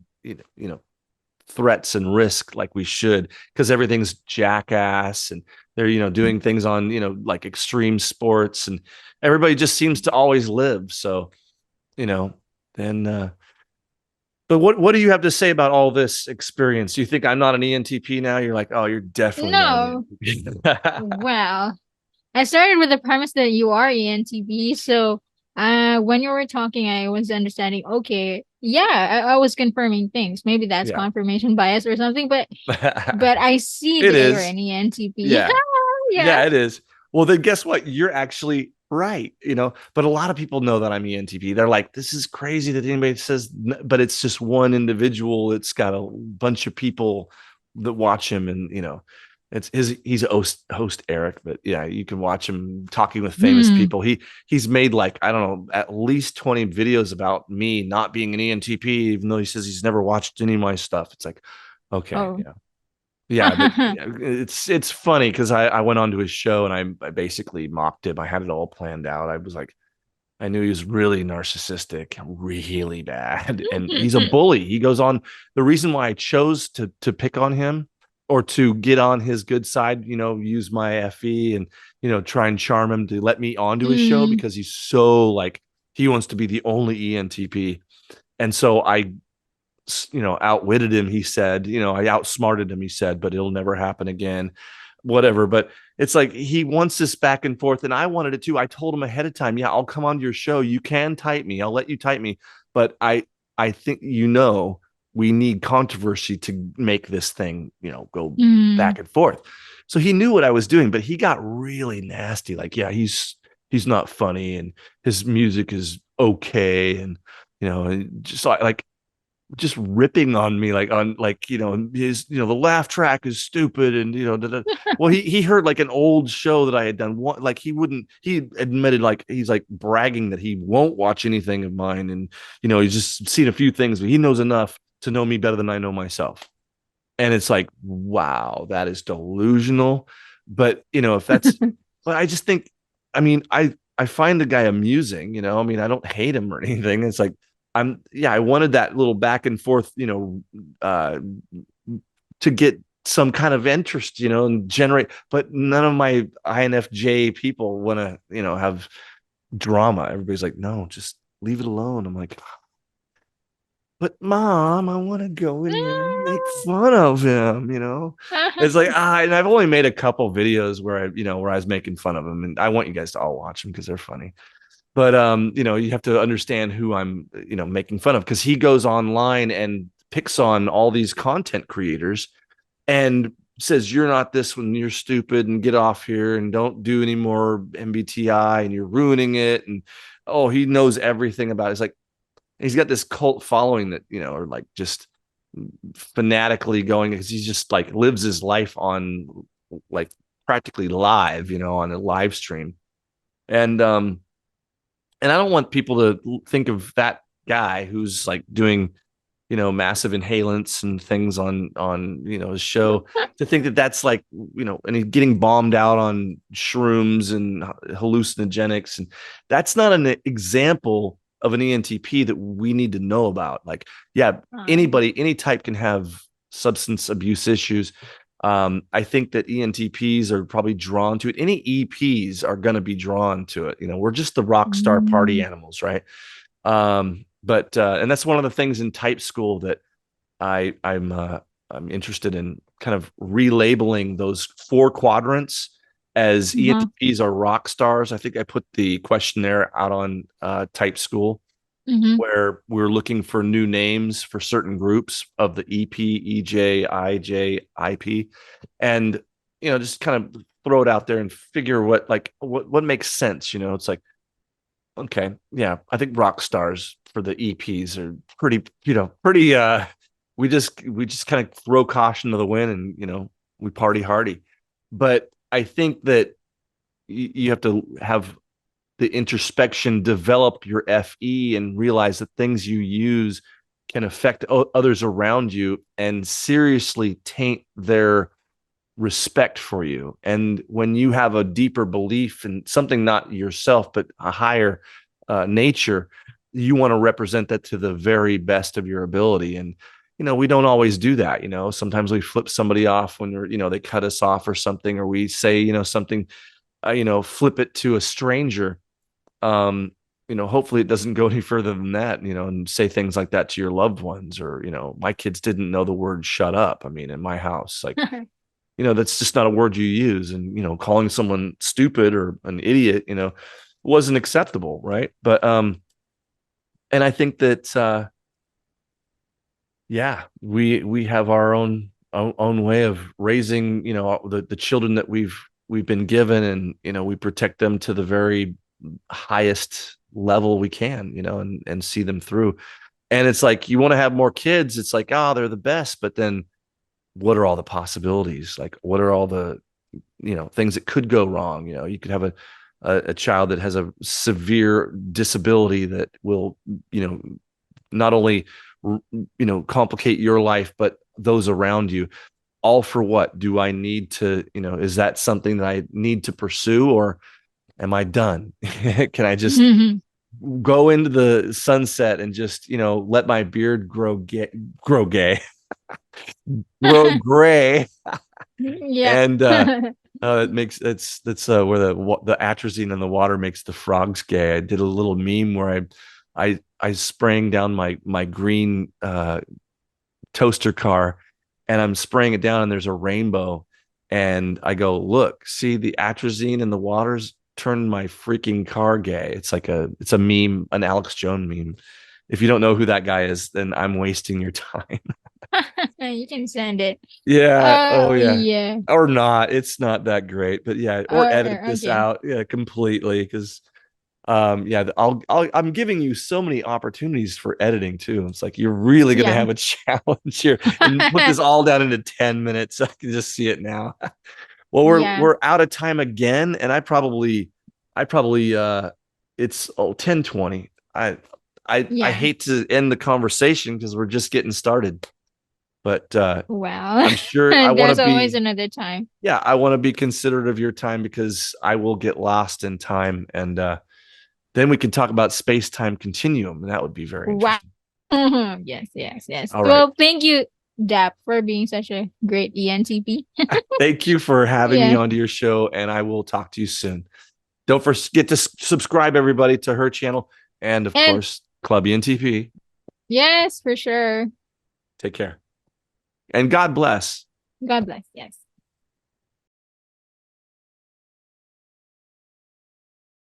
Speaker 2: threats and risk like we should, because everything's jackass, and they're, doing things on, like extreme sports, and everybody just seems to always live. So, you know, then but what do you have to say about all this experience? You think I'm not an ENTP now? You're like, oh, you're definitely not an
Speaker 1: No.
Speaker 2: ENTP.
Speaker 1: Well, I started with the premise that you are ENTP. So, when you were talking, I was understanding, okay, yeah, I was confirming things. Maybe that's
Speaker 2: Yeah.
Speaker 1: confirmation bias or something, but I see
Speaker 2: It
Speaker 1: that you're
Speaker 2: is.
Speaker 1: an ENTP.
Speaker 2: Yeah.
Speaker 1: Yeah.
Speaker 2: Yeah, it is. Well, then guess what? You're actually right, but a lot of people know that I'm ENTP. They're like, this is crazy that anybody says, but it's just one individual. It's got a bunch of people that watch him, and, he's a host Eric, but yeah, you can watch him talking with famous
Speaker 1: Hmm.
Speaker 2: people. He's made, like, I don't know, at least 20 videos about me not being an ENTP, even though he says he's never watched any of my stuff. It's like, okay,
Speaker 1: Oh.
Speaker 2: yeah. Yeah, but yeah, it's funny because I went onto his show, and I basically mocked him. I had it all planned out. I was like, I knew he was really narcissistic, really bad, and he's a bully. He goes on. The reason why I chose to pick on him, or to get on his good side, use my FE, and, try and charm him to let me onto his show,
Speaker 1: Mm.
Speaker 2: because he's so, like, he wants to be the only ENTP, and so I, outwitted him. He said, I outsmarted him. He said, but it'll never happen again, whatever. But it's like, he wants this back and forth, and I wanted it too. I told him ahead of time, yeah, I'll come on your show. You can type me. I'll let you type me. But I think, we need controversy to make this thing, go
Speaker 1: Mm.
Speaker 2: back and forth. So he knew what I was doing, but he got really nasty. Like, yeah, he's not funny, and his music is okay, and, just like just ripping on me, like, on, like, his, the laugh track is stupid, and, well, he heard, like, an old show that I had done. One, like, he admitted, like, he's like bragging that he won't watch anything of mine, and, he's just seen a few things, but he knows enough to know me better than I know myself. And it's like, wow, that is delusional. But, if that's, but I just think, I mean, I find the guy amusing, I mean, I don't hate him or anything. It's like, yeah, I wanted that little back and forth, to get some kind of interest, and generate, but none of my INFJ people want to, have drama. Everybody's like, no, just leave it alone. I'm like, but mom, I want to go in there and make fun of him. It's like, and I've only made a couple videos where where I was making fun of him, and I want you guys to all watch them because they're funny. But you have to understand who I'm, making fun of, because he goes online and picks on all these content creators, and says, you're not this one, you're stupid, and get off here, and don't do any more MBTI, and you're ruining it, and, oh, he knows everything about it. It's like, he's got this cult following that, are like just fanatically going, because he's just like lives his life on, like, practically live, on a live stream. And I don't want people to think of that guy who's like doing, massive inhalants and things on, his show, to think that that's like, and he's getting bombed out on shrooms and hallucinogenics. And that's not an example of an ENTP that we need to know about. Like, yeah, anybody, any type can have substance abuse issues. I think that ENTPs are probably drawn to it. Any EPs are going to be drawn to it. We're just the rock star party
Speaker 1: Mm.
Speaker 2: animals, right? But and that's one of the things in type school that I'm interested in, kind of relabeling those four quadrants as
Speaker 1: Uh-huh.
Speaker 2: ENTPs are rock stars. I think I put the questionnaire out on type school,
Speaker 1: Mm-hmm.
Speaker 2: where we're looking for new names for certain groups of the EP, EJ, IJ, IP, and, just kind of throw it out there and figure what makes sense. It's like, okay, yeah, I think rock stars for the EPs are pretty, pretty. We just kind of throw caution to the wind, and, we party hardy. But I think that you have to have the introspection, develop your FE, and realize that things you use can affect others around you and seriously taint their respect for you. And when you have a deeper belief in something, not yourself, but a higher nature, you want to represent that to the very best of your ability. And, we don't always do that. Sometimes we flip somebody off when they cut us off or something, or we say, something, flip it to a stranger. Hopefully it doesn't go any further than that, and say things like that to your loved ones. Or, my kids didn't know the word shut up. I mean, in my house, like, that's just not a word you use. And, calling someone stupid or an idiot, wasn't acceptable. Right. But, and I think that, yeah, we have our own way of raising, the children that we've been given, and, we protect them to the very highest level we can, and see them through. And it's like, you want to have more kids. It's like, oh, they're the best. But then what are all the possibilities? Like, what are all the, things that could go wrong? You could have a child that has a severe disability that will, not only, complicate your life, but those around you. All for what? Do I need to, is that something that I need to pursue, or am I done? Can I just go into the sunset and just, let my beard grow gray, grow gray?
Speaker 1: Yep.
Speaker 2: And it makes that's where the atrazine in the water makes the frogs gay. I did a little meme where I spraying down my green toaster car, and I'm spraying it down, and there's a rainbow, and I go, look, see the atrazine in the waters turned my freaking car gay. It's a meme, an Alex Jones meme. If you don't know who that guy is, then I'm wasting your time.
Speaker 1: You can send it.
Speaker 2: Yeah. Oh yeah.
Speaker 1: Yeah.
Speaker 2: Or not. It's not that great, but yeah. Or edit this
Speaker 1: Okay.
Speaker 2: out. Yeah, completely. Because yeah, I'm giving you so many opportunities for editing too. It's like, you're really gonna
Speaker 1: Yeah.
Speaker 2: have a challenge here, and put this all down into 10 minutes. I can just see it now. Well, we're
Speaker 1: Yeah.
Speaker 2: we're out of time again, and I probably it's 10:20. I
Speaker 1: Yeah.
Speaker 2: hate to end the conversation because we're just getting started. But
Speaker 1: Wow.
Speaker 2: I'm sure I want to
Speaker 1: There's always
Speaker 2: be,
Speaker 1: another time.
Speaker 2: yeah, I want to be considerate of your time, because I will get lost in time. And then we can talk about space-time continuum, and that would be very
Speaker 1: Wow.
Speaker 2: interesting.
Speaker 1: Yes, yes, yes.
Speaker 2: All right.
Speaker 1: Well, thank you, Dap, for being such a great ENTP.
Speaker 2: Thank you for having me
Speaker 1: Yeah.
Speaker 2: onto your show, and I will talk to you soon. Don't forget to subscribe, everybody, to her channel, and of
Speaker 1: And
Speaker 2: course, Club ENTP.
Speaker 1: yes, for sure.
Speaker 2: Take care. And God bless.
Speaker 1: God bless. Yes.